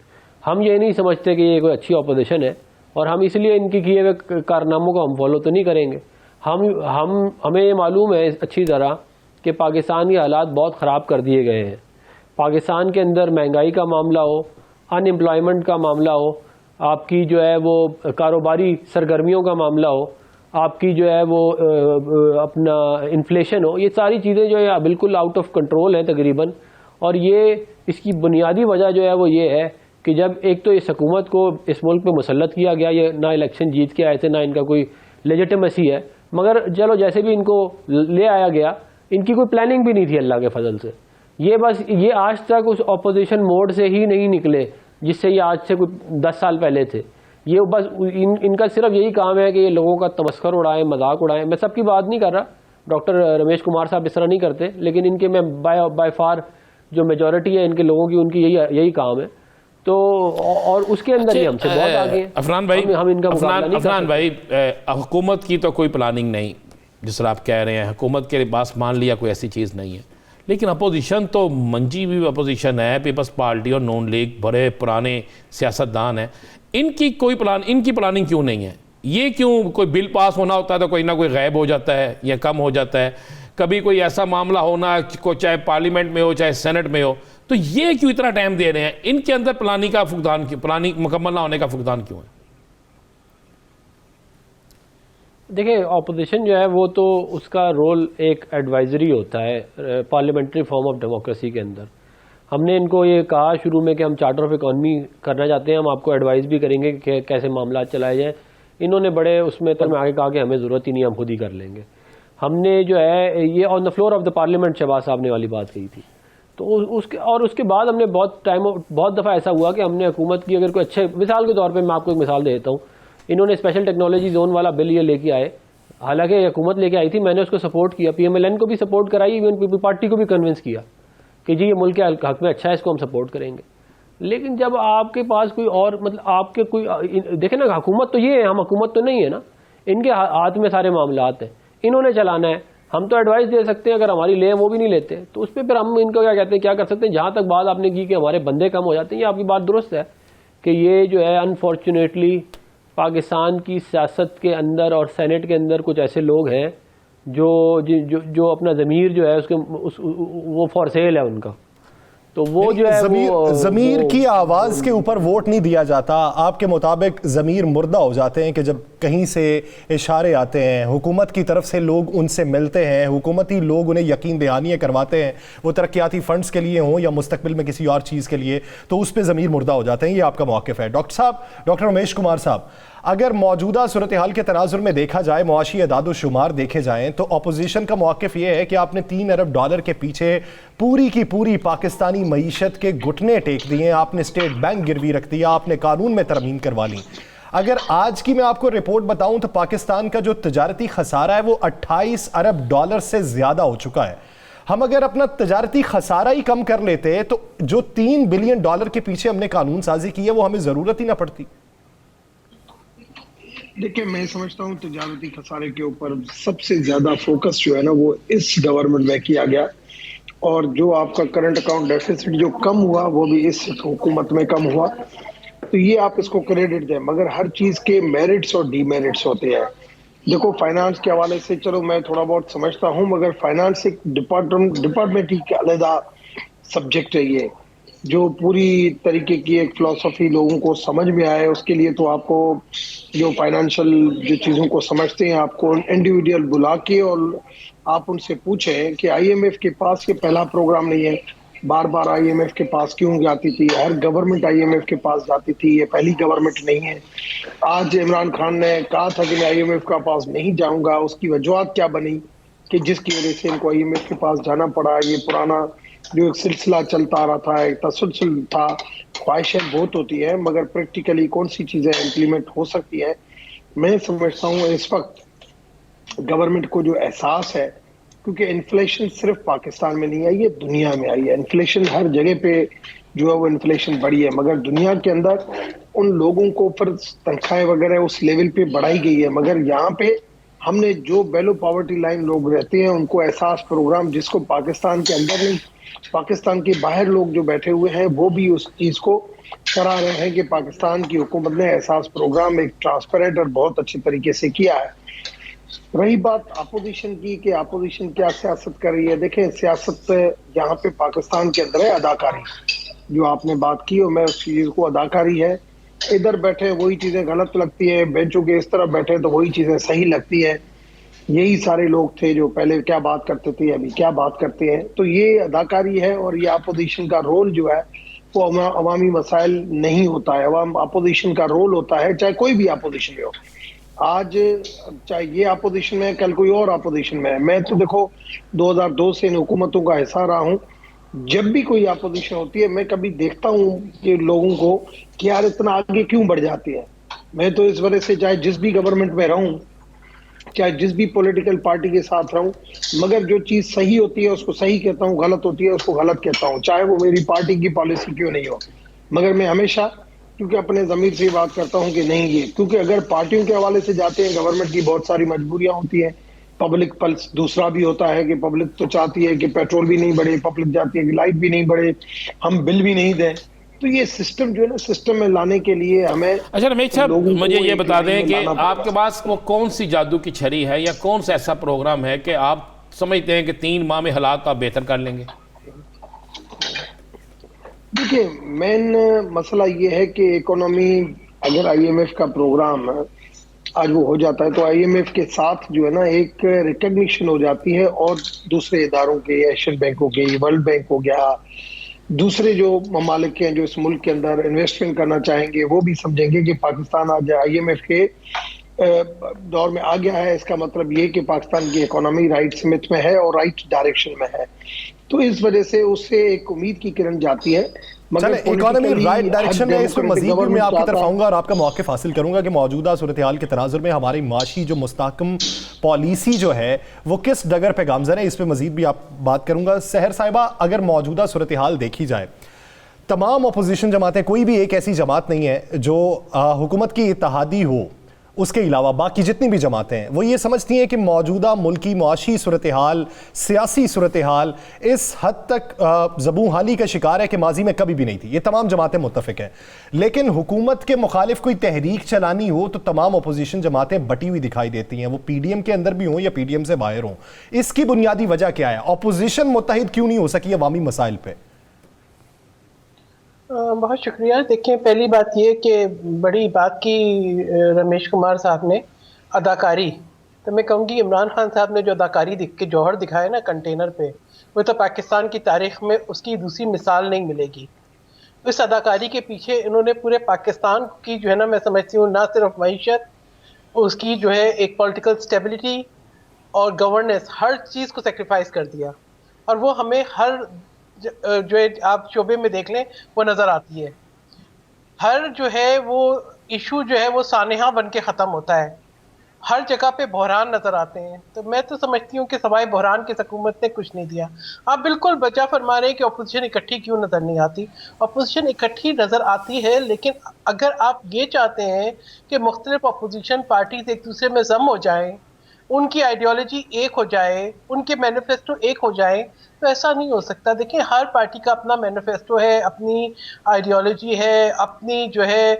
हम ये नहीं समझते कि ये कोई अच्छी ऑपोजिशन है और हम इसलिए इनकी किए हुए कारनामों को हम फॉलो तो नहीं करेंगे। हमें ये मालूम है अच्छी तरह कि पाकिस्तान के हालात बहुत ख़राब कर दिए गए हैं। पाकिस्तान के अंदर महंगाई का मामला हो, अनएम्प्लॉयमेंट का मामला हो, आपकी जो है वो कारोबारी सरगर्मियों का मामला हो, आपकी जो है वो अपना इन्फ्लेशन हो, ये सारी चीज़ें जो है बिल्कुल आउट ऑफ कंट्रोल हैं तकरीबन। और ये इसकी बुनियादी वजह जो है वो ये है कि जब एक तो इस हुकूमत को इस मुल्क पे मुसल्लत किया गया, ये ना इलेक्शन जीत के आए थे ना इनका कोई लेजिटिमेसी है, मगर चलो जैसे भी इनको ले आया गया, इनकी कोई प्लानिंग भी नहीं थी अल्लाह के फजल से। ये आज तक उस ऑपोजिशन मोड से ही नहीं निकले जिससे ये आज से कोई 10 साल पहले थे। ये बस इनका सिर्फ यही काम है कि ये लोगों का तमस्खर उड़ाएं, मजाक उड़ाएं। मैं सबकी बात नहीं कर रहा, डॉक्टर रमेश कुमार साहब इस तरह नहीं करते, लेकिन इनके में बाय फार जो मेजॉरिटी है इनके लोगों की, उनकी यही काम है। तो और उसके अंदर ही हमसे बहुत आगे हैं। अफनान भाई, हम इनका मुकाबला नहीं कर सकते। अफनान भाई, हुकूमत की तो कोई प्लानिंग नहीं, जिस तरह आप कह रहे हैं हुकूमत के पास मान लिया कोई ऐसी चीज़ नहीं है, लेकिन अपोजिशन तो मंजी भी अपोजिशन है, पीपल्स पार्टी और नॉन लीग बड़े पुराने सियासतदान हैं, इनकी प्लानिंग क्यों नहीं है? ये क्यों कोई बिल पास होना होता है तो कोई ना कोई गायब हो जाता है या कम हो जाता है, कभी कोई ऐसा मामला होना को चाहे पार्लियामेंट में हो चाहे सेनेट में हो, तो ये क्यों इतना टाइम दे रहे हैं? इनके अंदर प्लानिंग मुकम्मल ना होने का फुकदान क्यों है? देखिए, ऑपोजिशन जो है वो तो उसका रोल एक एडवाइजरी होता है पार्लियामेंट्री फॉर्म ऑफ डेमोक्रेसी के अंदर। हमने इनको ये कहा शुरू में कि हम चार्टर ऑफ इकॉनमी करना चाहते हैं, हम आपको एडवाइस भी करेंगे कि कैसे मामला चलाए जाएँ। इन्होंने बड़े उसमें तो मैं आगे कहा कि हमें ज़रूरत ही नहीं, हम खुद ही कर लेंगे। हमने जो है ये on the floor of the parliament Shahbaz साहब ने वाली बात कही थी। तो उसके बाद हमने बहुत दफ़ा ऐसा हुआ कि हमने हुकूमत की अगर कोई अच्छे, मिसाल के तौर पे मैं आपको एक मिसाल देता हूँ, इन्होंने स्पेशल टेक्नोलॉजी जोन वाला बिल ये लेके आए, हालांकि हुकूमत लेके आई थी, मैंने उसको सपोर्ट किया, PMLN को भी सपोर्ट कराई, इवन पीपल पार्टी को भी कन्विंस किया कि जी ये मुल्क के हक में अच्छा है, इसको हम सपोर्ट करेंगे। लेकिन जब आपके पास कोई और मतलब आपके कोई देखे ना, हुकूमत तो ये है, हम हुकूमत तो नहीं है ना, इनके हाथ में सारे मामलात हैं, इन्होंने चलाना है, हम तो एडवाइस दे सकते हैं, अगर हमारी ले वो भी नहीं लेते तो उस पर फिर हम इनको क्या कहते हैं, क्या कर सकते हैं। जहाँ तक बात आपने की कि हमारे बंदे कम हो जाते हैं, ये आपकी बात दुरुस्त है कि ये जो है अनफॉर्चुनेटली पाकिस्तान की सियासत के अंदर और सेनेट के अंदर कुछ ऐसे लोग हैं जो अपना ज़मीर जो है उसके वो फॉर सेल है उनका, तो वो जो है ज़मीर की आवाज़ के ऊपर वोट नहीं दिया जाता। आपके मुताबिक ज़मीर मुर्दा हो जाते हैं कि जब कहीं से इशारे आते हैं, हुकूमत की तरफ से लोग उनसे मिलते हैं, हुकूमती लोग उन्हें यकीन दहानियाँ करवाते हैं, वो तरक्याती फ़ंड्स के लिए हों या मुस्तकबिल में किसी और चीज़ के लिए, तो उस पर ज़मीर मुर्दा हो जाते हैं। ये आपका मौक़िफ़ है। डॉक्टर रमेश कुमार साहब, अगर मौजूदा सूरत हाल के तनाजुर में देखा जाए, मुआशी अदाद शुमार देखे जाएँ, तो अपोजिशन का मौक़िफ़ ये है कि आपने $3 अरब के पीछे पूरी की पूरी पाकिस्तानी मईशत के घुटने टेक दिए, आपने स्टेट बैंक गिरवी रख दिया, आपने कानून में तरमीम करवा ली। अगर आज की मैं आपको रिपोर्ट बताऊं तो पाकिस्तान का जो तजारती खसारा है वो $28 अरब से ज़्यादा हो चुका है। हम अगर अपना तजारती खसारा ही कम कर लेते तो जो $3 बिलियन के पीछे हमने कानून साजी की है वो हमें ज़रूरत ही ना पड़ती। देखिए, मैं समझता हूँ तजारती खसारे के ऊपर सबसे ज्यादा फोकस जो है ना वो इस गवर्नमेंट में किया गया, और जो आपका करंट अकाउंट डेफिसिट जो कम हुआ वो भी इस हुकूमत में कम हुआ, तो ये आप इसको क्रेडिट दें। मगर हर चीज के मेरिट्स और डीमेरिट्स होते हैं। देखो, फाइनेंस के हवाले से चलो मैं थोड़ा बहुत समझता हूँ, मगर फाइनेंस एक डिपार्टमेंट ही अलहदा सब्जेक्ट है ये, जो पूरी तरीके की एक फिलॉसफी लोगों को समझ में आए। उसके लिए तो आपको जो फाइनेंशियल जो चीज़ों को समझते हैं, आपको इंडिविजुअल बुला के और आप उनसे पूछें कि आईएमएफ के पास ये पहला प्रोग्राम नहीं है, बार बार आईएमएफ के पास क्यों जाती थी, हर गवर्नमेंट आईएमएफ के पास जाती थी, ये पहली गवर्नमेंट नहीं है। आज इमरान खान ने कहा था कि मैं आईएमएफ के पास नहीं जाऊंगा, उसकी वजूहत क्या बनी कि जिसकी वजह से इनको आईएमएफ के पास जाना पड़ा। ये पुराना जो एक सिलसिला चलता आ रहा था, एक तसलसल था, ख्वाहिशें बहुत होती है मगर प्रैक्टिकली कौन सी चीज़ें इम्प्लीमेंट हो सकती है। मैं समझता हूँ इस वक्त गवर्नमेंट को जो एहसास है, क्योंकि इन्फ्लेशन सिर्फ पाकिस्तान में नहीं आई है, दुनिया में आई है। इन्फ्लेशन हर जगह पे जो है वो इन्फ्लेशन बढ़ी है, मगर दुनिया के अंदर उन लोगों को फिर तनख्वाहें वगैरह उस लेवल पे बढ़ाई गई है, मगर यहाँ पे हमने जो बेलो पॉवर्टी लाइन लोग रहते हैं उनको एहसास प्रोग्राम, जिसको पाकिस्तान के अंदर नहीं पाकिस्तान के बाहर लोग जो बैठे हुए हैं वो भी उस चीज़ को करा रहे हैं कि पाकिस्तान की हुकूमत ने एहसास प्रोग्राम एक ट्रांसपेरेंट और बहुत अच्छे तरीके से किया है। रही बात अपोजिशन की कि अपोजिशन क्या सियासत कर रही है, देखें सियासत यहाँ पे पाकिस्तान के अंदर है अदाकारी, जो आपने बात की और मैं उस चीज़ को अदाकारी है। इधर बैठे वही चीज़ें गलत लगती है, बेंचों के इस तरफ बैठे तो वही चीज़ें सही लगती है। यही सारे लोग थे जो पहले क्या बात करते थे, अभी क्या बात करते हैं। तो ये अदाकारी है और ये अपोजिशन का रोल जो है वो अवामी मसाइल नहीं होता है। अवाम अपोजिशन का रोल होता है, चाहे कोई भी अपोजिशन में हो। आज चाहे ये अपोजिशन में है, कल कोई और अपोजिशन में है। मैं तो देखो 2002 से इन हुकूमतों का हिस्सा रहा हूँ। जब भी कोई अपोजिशन होती है मैं कभी देखता हूँ कि लोगों को कि यार इतना आगे क्यों बढ़ जाती है। मैं तो इस वजह से चाहे जिस भी गवर्नमेंट में रहूं, चाहे जिस भी पॉलिटिकल पार्टी के साथ रहूं, मगर जो चीज़ सही होती है उसको सही कहता हूँ, गलत होती है उसको गलत कहता हूँ, चाहे वो मेरी पार्टी की पॉलिसी क्यों नहीं हो। मगर मैं हमेशा क्योंकि अपने ज़मीर से बात करता हूँ कि नहीं ये, क्योंकि अगर पार्टियों के हवाले से जाते हैं, गवर्नमेंट की बहुत सारी मजबूरियाँ होती हैं, पब्लिक पल्स दूसरा भी होता है कि पब्लिक तो चाहती है कि पेट्रोल भी नहीं बढ़े, पब्लिक चाहती है कि लाइट भी नहीं बढ़े, हम बिल भी नहीं दें। तो ये सिस्टम जो है ना, सिस्टम में लाने के लिए हमें अच्छा रमेश साहब, मुझे ये बता दें कि लाना पड़ेगा। आपके पास वो कौन सी जादू की छड़ी है या कौन सा ऐसा प्रोग्राम है कि आप समझते हैं कि 3 माह में हालात आप बेहतर कर लेंगे? देखिए मेन मसला ये है कि इकोनॉमी, अगर आईएमएफ का प्रोग्राम आज वो हो जाता है तो आईएमएफ के साथ जो है ना एक रिकग्निशन हो जाती है, और दूसरे इदारों के, एशियन बैंक हो गई, वर्ल्ड बैंक हो गया, दूसरे जो ममालिक हैं जो इस मुल्क के अंदर इन्वेस्टमेंट करना चाहेंगे वो भी समझेंगे कि पाकिस्तान आज आईएमएफ के दौर में आ गया है। इसका मतलब ये कि पाकिस्तान की इकोनॉमी राइट स्मिथ में है और राइट डायरेक्शन में है। तो इस वजह से उससे एक उम्मीद की किरण जाती है। चले, इकोनॉमी राइट डायरेक्शन में इसमें मजीद भी मैं आपकी तरफ आऊंगा और आपका मौक़िफ़ हासिल करूंगा कि मौजूदा सूरत हाल के तनाजुर में हमारी माशी जो मुस्तहकम पॉलिसी जो है वो किस डगर पे गामज़न है, इस पर मजीद भी आप बात करूंगा। सहर साहिबा, अगर मौजूदा सूरत हाल देखी जाए, तमाम अपोजिशन जमातें, कोई भी एक ऐसी जमात नहीं है जो हुकूमत की इत्तेहादी हो, उसके अलावा बाकी जितनी भी जमातें हैं वो ये समझती हैं कि मौजूदा मुल्की मुआशी सूरत हाल, सियासी सूरत हाल इस हद तक ज़बू हाली का शिकार है कि माजी में कभी भी नहीं थी। ये तमाम जमातें मुत्तफ़िक हैं, लेकिन हुकूमत के मुखालिफ कोई तहरीक चलानी हो तो तमाम अपोजिशन जमातें बटी हुई दिखाई देती हैं, वो पीडीएम के अंदर भी हों या पीडीएम से बाहर हों। इसकी बुनियादी वजह क्या है? अपोजिशन मुत्तहिद क्यों नहीं हो सकी अवामी मसाइल पर? बहुत शुक्रिया। देखें, पहली बात ये कि बड़ी बात की रमेश कुमार साहब ने अदाकारी, तो मैं कहूँगी इमरान खान साहब ने जो अदाकारी दिख के जौहर दिखाया ना कंटेनर पे, वो तो पाकिस्तान की तारीख में उसकी दूसरी मिसाल नहीं मिलेगी। इस अदाकारी के पीछे इन्होंने पूरे पाकिस्तान की जो है ना, मैं समझती हूँ ना सिर्फ मईशत, उसकी जो है एक पॉलिटिकल स्टेबिलिटी और गवर्नेंस, हर चीज़ को सेक्रीफाइस कर दिया। और वो हमें हर जो है आप शोबे में देख लें वो नज़र आती है। हर जो है वो इशू जो है वो सानेहा बन के ख़त्म होता है, हर जगह पे बहरान नज़र आते हैं। तो मैं तो समझती हूँ कि सवाए बहरान की हुकूमत ने कुछ नहीं दिया। आप बिल्कुल बचा फरमा रहे हैं कि अपोजिशन इकट्ठी क्यों नज़र नहीं आती। अपोजिशन इकट्ठी नज़र आती है, लेकिन अगर आप ये चाहते हैं कि मुख्तलिफ अपोजिशन पार्टीज एक दूसरे में जम हो जाएं, उनकी आइडियोलॉजी एक हो जाए, उनके मैनिफेस्टो एक हो जाए, तो ऐसा नहीं हो सकता। देखिए, हर पार्टी का अपना मैनिफेस्टो है, अपनी आइडियोलॉजी है, अपनी जो है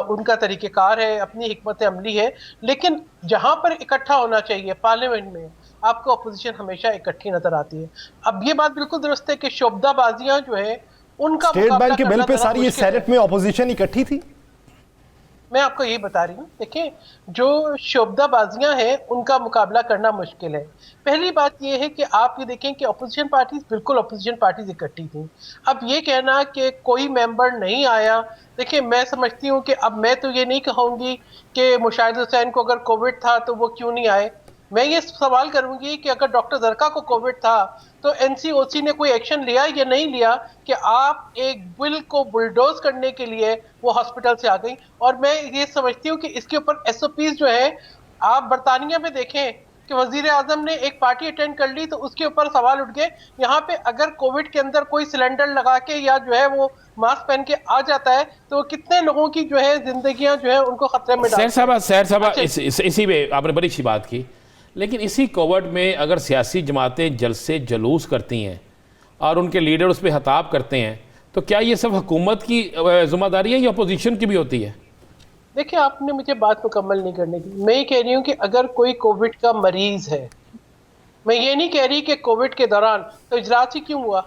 उनका तरीक़ेकार है, अपनी हिकमत अमली है। लेकिन जहाँ पर इकट्ठा होना चाहिए पार्लियामेंट में, आपको अपोजिशन हमेशा इकट्ठी नजर आती है। अब ये बात बिल्कुल दुरुस्त है कि शोबदाबाजियां जो है उनका स्टेट बैंक के बिल पे सारी ये सेनेट में ऑपोजिशन इकट्ठी थी। मैं आपको यही बता रही हूँ, देखिए जो शोबदाबाजियां हैं उनका मुकाबला करना मुश्किल है। पहली बात यह है कि आप ये देखें कि अपोजिशन पार्टीज बिल्कुल अपोजिशन पार्टीज इकट्ठी थी। अब ये कहना कि कोई मेंबर नहीं आया, देखिए मैं समझती हूँ कि अब मैं तो ये नहीं कहूँगी कि मुशाहिद हुसैन को अगर कोविड था तो वो क्यों नहीं आए। मैं ये सवाल करूंगी कि अगर डॉक्टर जरका को कोविड था तो एनसीओसी ने कोई एक्शन लिया या नहीं लिया कि आप एक बिल को बुलडोज करने के लिए वो हॉस्पिटल से आ गई। और मैं ये समझती हूँ कि इसके ऊपर एसओपीज जो है, आप बरतानिया में देखें कि वजीर आजम ने एक पार्टी अटेंड कर ली तो उसके ऊपर सवाल उठ गए। यहाँ पे अगर कोविड के अंदर कोई सिलेंडर लगा के या जो है वो मास्क पहन के आ जाता है तो कितने लोगों की जो है जिंदगियां जो है उनको खतरे में डाल। सैर साहब इसी में आपने बड़ी अच्छी बात की, लेकिन इसी कोविड में अगर सियासी जमातें जलसे जुलूस करती हैं और उनके लीडर उस पर खिताब करते हैं तो क्या ये सब हुकूमत की जिम्मेदारी है या अपोजिशन की भी होती है? देखिए आपने मुझे बात मुकम्मल नहीं करने दी। मैं ये कह रही हूँ कि अगर कोई कोविड का मरीज है, मैं ये नहीं कह रही कि कोविड के दौरान तो इजलास ही क्यों हुआ।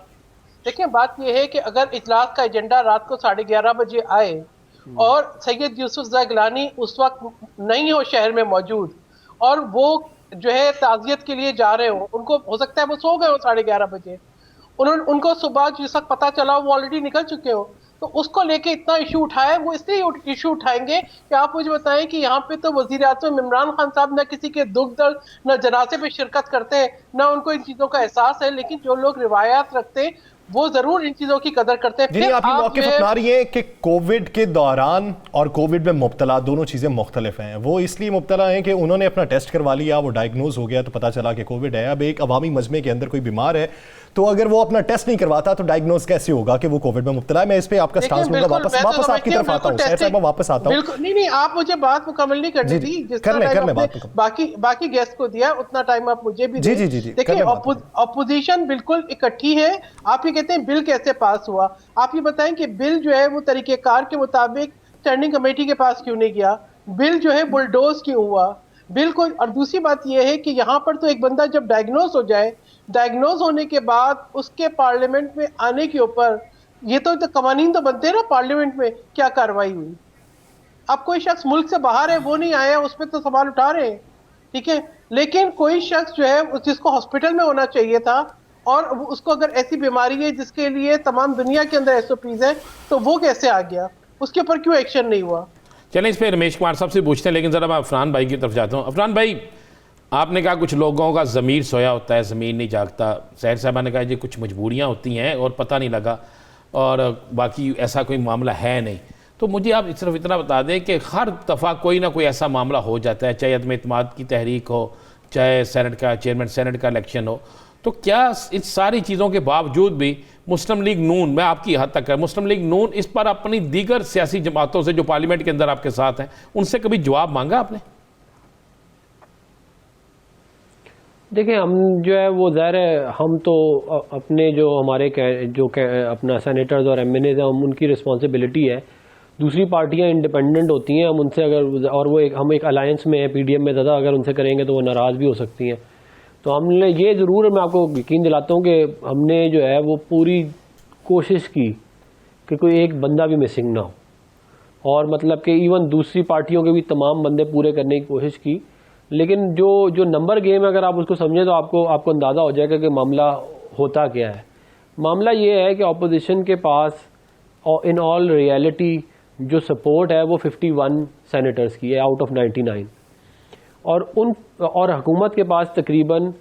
देखिए बात यह है कि अगर इजलास का एजेंडा रात को 11:30 बजे आए और सैयद यूसुफ ज़ई गिलानी उस वक्त नहीं हो शहर में मौजूद और वो जो है ताज़ियत के लिए जा रहे हो, उनको हो सकता है वो सो गए हो 11:30 बजे, उनको सुबह जिस वक्त पता चला वो ऑलरेडी निकल चुके हो, तो उसको लेके इतना इशू उठाया। वो इसलिए इशू उठाएंगे कि आप मुझे बताएं कि यहाँ पे तो वज़ीर आज़म इमरान खान साहब न किसी के दुख दर्द न जनाजे पे शिरकत करते हैं, न उनको इन चीज़ों का एहसास है, लेकिन जो लोग रिवायात रखते हैं वो जरूर इन चीजों की कदर करते हैं। जी आप ये मौके अपना रही है कि कोविड के दौरान और कोविड में मुब्तला दोनों चीजें मुख्तलिफ हैं। वो इसलिए मुब्तला हैं कि उन्होंने अपना टेस्ट करवा लिया, वो डायग्नोज हो गया तो पता चला कि कोविड है। अब एक अवामी मजमे के अंदर कोई बीमार है तो अगर वो अपना टेस्ट नहीं करवाता तो डायग्नोज कैसे होगा कि वो कोविड में मुब्तला है? मैं इस पे आपका स्टांस लूंगा, वापस आपकी तरफ आता हूं, वापस आता हूं। नहीं आप मुझे बात मुकम्मल नहीं करनी थी, जितना बाकी गेस्ट को दिया उतना टाइम आप मुझे भी जी। देखिए अपोजिशन बिल्कुल इकट्ठी है। आप ये कहते हैं बिल कैसे पास हुआ, आप ये बताएं कि बिल जो है वो तरीकेकार के मुताबिक स्टैंडिंग कमेटी के पास क्यों नहीं गया, बिल जो है बुलडोज क्यों हुआ बिल को। और दूसरी बात यह है कि यहाँ पर तो एक बंदा जब डायग्नोज हो जाए, डायग्नोज होने के बाद उसके पार्लियामेंट में आने के ऊपर ये तो कवानीन तो बनते हैं ना पार्लियामेंट में, क्या कार्रवाई हुई। अब कोई शख्स मुल्क से बाहर है वो नहीं आया, उस पर तो सवाल उठा रहे हैं, ठीक है, लेकिन कोई शख्स जो है जिसको हॉस्पिटल में होना चाहिए था और उसको अगर ऐसी बीमारी है जिसके लिए तमाम दुनिया के अंदर एसओपीज है तो वो कैसे आ गया, उसके ऊपर क्यों एक्शन नहीं हुआ। चलें इस पर रमेश कुमार साहब से पूछते हैं, लेकिन ज़रा मैं अफरान भाई की तरफ जाता हूँ। अफरान भाई, आपने कहा कुछ लोगों का ज़मीर सोया होता है, ज़मीर नहीं जागता। सैर साहबा ने कहा जी कुछ मजबूरियाँ होती हैं और पता नहीं लगा, और बाकी ऐसा कोई मामला है नहीं। तो मुझे आप सिर्फ इतना बता दें कि हर दफ़ा कोई ना कोई ऐसा मामला हो जाता है, चाहे अदम इत्मीनान की तहरीक हो, चाहे सेनेट का चेयरमैन सेनेट का इलेक्शन हो, तो क्या इस सारी चीज़ों के बावजूद भी मुस्लिम लीग नून, मैं आपकी हद तक है, मुस्लिम लीग नून इस पर अपनी दीगर सियासी जमातों से जो पार्लियामेंट के अंदर आपके साथ हैं उनसे कभी जवाब मांगा आपने? देखिए हम जो है वो ज़ाहिर है हम तो अपने जो हमारे अपना सेनेटर्स और एमएनएज हैं हम उनकी रिस्पॉन्सिबिलिटी है। दूसरी पार्टियां इंडिपेंडेंट होती हैं, हम उनसे अगर और वो हम एक अलायंस में है पीडीएम में, ज़्यादा अगर उनसे करेंगे तो वो नाराज़ भी हो सकती हैं। तो हमने ये ज़रूर, मैं आपको यकीन दिलाता हूँ कि हमने जो है वो पूरी कोशिश की कि कोई एक बंदा भी मिसिंग ना हो, और मतलब कि इवन दूसरी पार्टियों के भी तमाम बंदे पूरे करने की कोशिश की। लेकिन जो नंबर गेम है अगर आप उसको समझें तो आपको अंदाज़ा हो जाएगा कि मामला होता क्या है। मामला ये है कि अपोजिशन के पास इन ऑल रियलिटी जो सपोर्ट है वो 51 सेनेटर्स की है आउट ऑफ 99, और हुकूमत के पास तकरीबन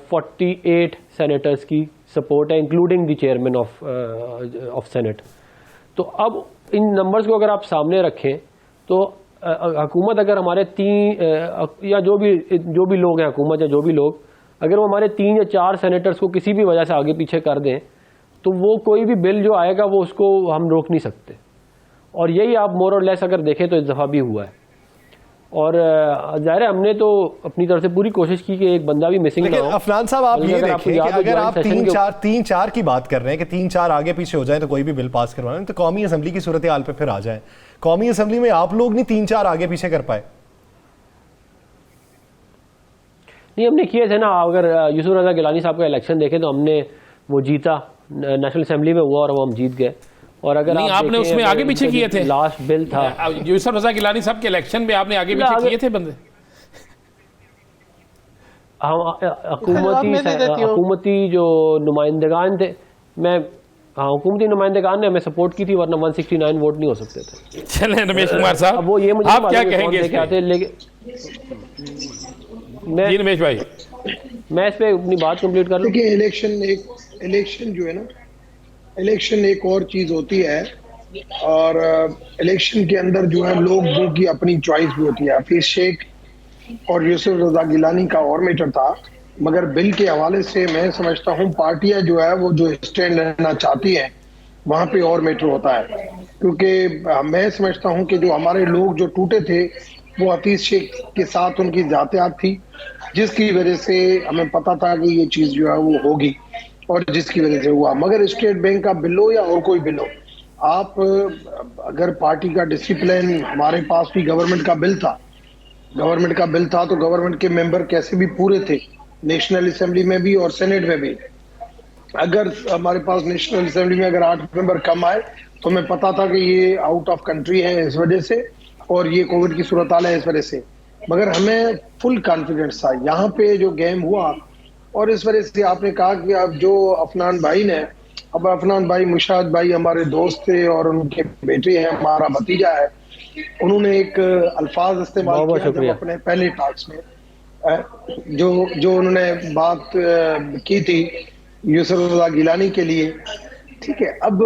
48 सेनेटर्स की सपोर्ट है including the chairman of senate. तो अब इन नंबर्स को अगर आप सामने रखें तो हुकूमत अगर हमारे या जो भी लोग हैं, हुकूमत या जो भी लोग, अगर वो हमारे 3 या 4 सेनेटर्स को किसी भी वजह से आगे पीछे कर दें तो वो कोई भी बिल जो आएगा वो उसको हम रोक नहीं सकते। और यही आप मोर और लेस अगर देखें तो इस दफ़ा भी हुआ है। और ज़ाहिर है हमने तो अपनी तरफ से पूरी कोशिश की कि एक बंदा भी मिसिंग ना हो। अफनान साहब आप ये देखिए कि अगर आप 3-4 की बात कर रहे हैं कि 3-4 आगे पीछे हो जाए तो कोई भी बिल पास करवाना, तो कौमी असम्बली की सूरत हाल पे फिर आ जाए। कौमी असम्बली में आप लोग नहीं 3-4 आगे पीछे कर पाए। नहीं, हमने किए थे ना। अगर यूसुफ रजा गिलानी साहब का इलेक्शन देखें तो हमने वो जीता, नेशनल असेंबली में हुआ और वो हम जीत गए। और अगर नहीं, आपने उसमें आगे पीछे किए थे। लास्ट बिल था यूसुफ रजा गिलानी साहब के इलेक्शन में आपने आगे पीछे किए थे बंदे। हम हुकूमती जो नुमाइंदगान थे, मैं हुकूमती नुमाइंदगान ने हमें सपोर्ट की थी, वरना 169 वोट नहीं हो सकते थे। चलें रमेश कुमार साहब, अब वो ये मुझे आप क्या कहेंगे इस पे? लेकिन जी रमेश भाई, मैं इस पे अपनी बात कंप्लीट कर लूं। देखिए, इलेक्शन जो है ना, इलेक्शन एक और चीज होती है, और इलेक्शन के अंदर जो है लोगों की अपनी चॉइस भी होती है। हफीज शेख और यूसुफ रजा गिलानी का और मैटर था, मगर बिल के हवाले से मैं समझता हूँ पार्टियां जो है वो जो स्टैंड लेना चाहती हैं वहां पे और मैटर होता है। क्योंकि मैं समझता हूँ कि जो हमारे लोग जो टूटे थे वो हफीज शेख के साथ उनकी जातियात थी, जिसकी वजह से हमें पता था कि ये चीज जो है वो होगी और जिसकी वजह से हुआ। मगर स्टेट बैंक का बिल हो या और कोई बिल हो, आप अगर पार्टी का डिसिप्लिन, हमारे पास भी गवर्नमेंट का बिल था तो गवर्नमेंट के मेंबर कैसे भी पूरे थे, नेशनल असेंबली में भी और सेनेट में भी। अगर हमारे पास नेशनल असेंबली में अगर 8 मेंबर कम आए तो हमें पता था कि ये आउट ऑफ कंट्री है इस वजह से, और ये कोविड की सूरत हाल है इस वजह से। मगर हमें फुल कॉन्फिडेंस था। यहाँ पे जो गेम हुआ, और इस वजह से आपने कहा कि अब जो अफनान भाई ने, अब अफनान भाई, मुशाहिद भाई हमारे दोस्त थे और उनके बेटे हैं, हमारा भतीजा है, उन्होंने एक अल्फाज इस्तेमाल किया जब अपने पहले टॉक्स में जो उन्होंने बात की थी यूसुफ रजा गिलानी के लिए। ठीक है, अब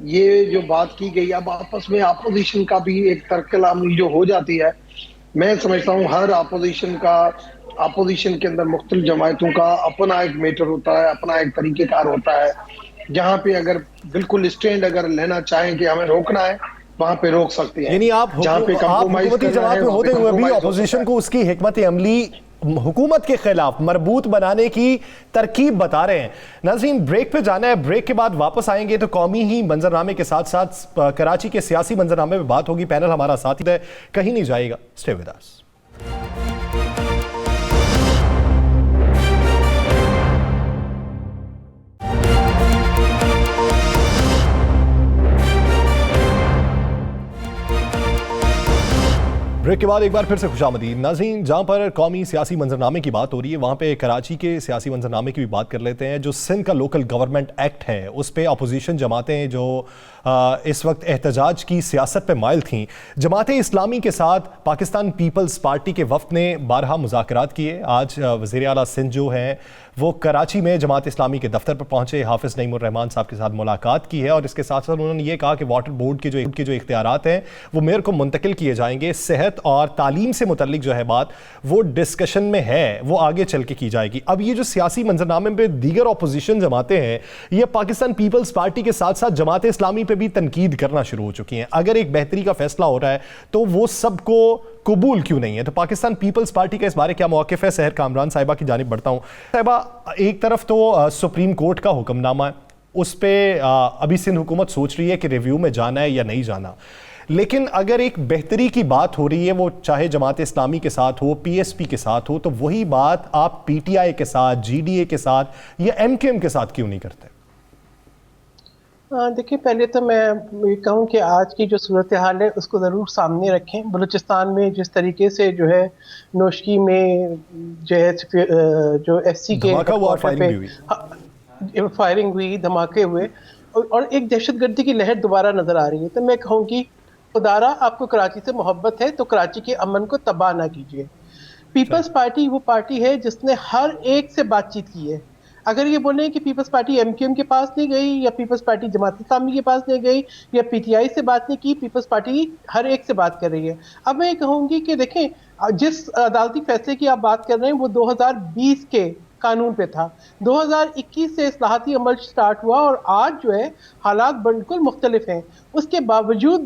ये जो बात की गई, अब आपस में अपोजिशन का भी एक तर्कलामी जो हो जाती है। मैं समझता हूँ हर अपोजिशन के अंदर मुख्तलिफ जमायतों का अपना एक मैटर होता है, अपना एक तरीकेकार होता है, जहाँ पे अगर बिल्कुल स्टैंड अगर लेना चाहें कि हमें रोकना है, वहां पे रोक सकते हैं। यानी आप हुकूमती जमात में होते हुए भी अपोजिशन को उसकी हिकमत अमली हुकूमत के खिलाफ मरबूत बनाने की तरकीब बता रहे हैं। नाज़रीन, ब्रेक पे जाना है, ब्रेक के बाद वापस आएंगे तो कौमी ही मंजरनामे के साथ साथ कराची के सियासी मंजरनामे में बात होगी। पैनल हमारा साथ ही है, कहीं नहीं जाएगा, स्टे विद अस। ब्रेक के बाद एक बार फिर से खुशामदीद नाज़रीन। जहाँ पर कौमी सियासी मंजरनामे की बात हो रही है, वहाँ पे कराची के सियासी मंजरनामे की भी बात कर लेते हैं। जो सिंध का लोकल गवर्नमेंट एक्ट है, उस पर अपोजिशन जमातें जो इस वक्त एहतजाज की सियासत पे माइल थीं, जमात इस्लामी के साथ पाकिस्तान पीपल्स पार्टी के वफ्द ने बारहा मुज़ाकरात किए। आज वज़ीर आला सिंध जो हैं वो कराची में जमात इस्लामी के दफ्तर पर पहुंचे, हाफिज़ नईमुर रहमान साहब के साथ मुलाकात की है और इसके साथ साथ उन्होंने ये कहा कि वाटर बोर्ड के जो इख्तियारात हैं वो मेयर को मुंतकिल किए जाएंगे। सेहत और तालीम से मुतल्लिक जो है बात वो डिस्कशन में है, वो आगे चल के की जाएगी। अब ये जो सियासी मंजरनामे पे दीगर अपोजिशन जमातें हैं, ये पाकिस्तान पीपल्स पार्टी के साथ साथ जमात इस्लामी पे भी तनकीद करना शुरू हो चुकी हैं। अगर एक बेहतरी का फैसला हो रहा है तो वो सबको कबूल क्यों नहीं है? तो पाकिस्तान पीपल्स पार्टी का इस बारे क्या मौक़िफ़ है? सहर कामरान साहिबा की जानिब बढ़ता हूँ। साहिबा, एक तरफ तो सुप्रीम कोर्ट का हुक्मनामा है, उस पर अभी सिंध हुकूमत सोच रही है कि रिव्यू में जाना है या नहीं जाना, लेकिन अगर एक बेहतरी की बात हो रही है, वो चाहे जमात इस्लामी के साथ हो, PSP के साथ हो, तो वही बात आप PTI के साथ, GDA के साथ या MKM के साथ क्यों नहीं करते? देखिए, पहले तो मैं ये कहूँ कि आज की जो सूरत हाल है उसको ज़रूर सामने रखें। बलूचिस्तान में जिस तरीके से जो है नोशकी में जो है जो FC के फायरिंग हुई, धमाके हुए और एक दहशतगर्दी की लहर दोबारा नज़र आ रही है, तो मैं कहूँगी खुदारा आपको कराची से मोहब्बत है तो कराची के अमन को तबाह ना कीजिए। पीपल्स पार्टी वो पार्टी है जिसने हर एक से बातचीत की है। अगर ये बोले कि पीपल्स पार्टी MKM के पास नहीं गई या पीपल्स पार्टी जमात इस्लामी के पास नहीं गई या PTI से बात नहीं की, पीपल्स पार्टी हर एक से बात कर रही है। अब मैं ये कहूँगी कि देखें, जिस अदालती फैसले की आप बात कर रहे हैं वो 2020 के कानून पे था, 2021 से इस्लाहाती अमल स्टार्ट हुआ और आज जो है हालात बिल्कुल मुख्तलिफ हैं। इसके बावजूद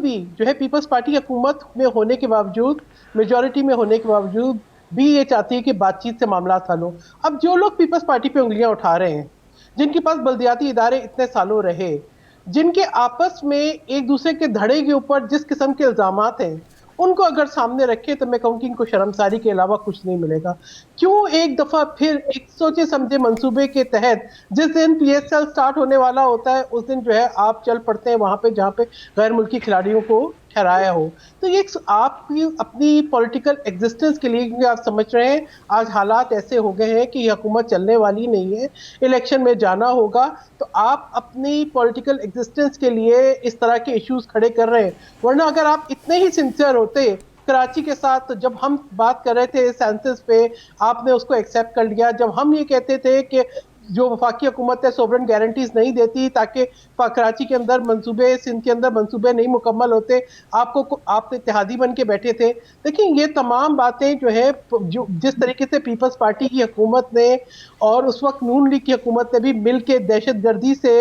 भी जो है पीपल्स पार्टी हुकूमत में होने के बावजूद, मेजॉरिटी में होने के बावजूद भी ये चाहती है कि बातचीत से मामला हल हो। अब जो लोग पीपल्स पार्टी पे उंगलियां उठा रहे हैं, जिनके पास बल्दियाती इदारे इतने सालों रहे, जिनके आपस में एक दूसरे के धड़े के ऊपर जिस किस्म के इल्जामात हैं उनको अगर सामने रखे तो मैं कहूँगी इनको शर्मसारी के अलावा कुछ नहीं मिलेगा। क्यों एक दफा फिर एक सोचे समझे मंसूबे के तहत जिस दिन PSL स्टार्ट होने वाला होता है उस दिन जो है आप चल पड़ते हैं वहां पे जहां पे गैर मुल्की खिलाड़ियों को ठहराया हो। तो ये आपकी अपनी पॉलिटिकल एग्जिस्टेंस के लिए, क्योंकि आप समझ रहे हैं आज हालात ऐसे हो गए हैं कि ये हुकूमत चलने वाली नहीं है, इलेक्शन में जाना होगा, तो आप अपनी पॉलिटिकल एग्जिस्टेंस के लिए इस तरह के इश्यूज खड़े कर रहे हैं। वरना अगर आप इतने ही सिंसियर होते कराची के साथ, तो जब हम बात कर रहे थे सेंसस पे आपने उसको एक्सेप्ट कर लिया। जब हम ये कहते थे कि जो वफाकी हुकूमत है सोवरेन गारंटीज नहीं देती ताकि कराची के अंदर मंसूबे, सिंध के अंदर मंसूबे नहीं मुकम्मल होते, आप इत्तेहादी बन के बैठे थे। देखिए ये तमाम बातें जो है, जो जिस तरीके से पीपल्स पार्टी की हुकूमत ने और उस वक्त नून लीग की हुकूमत ने भी मिल के दहशतगर्दी से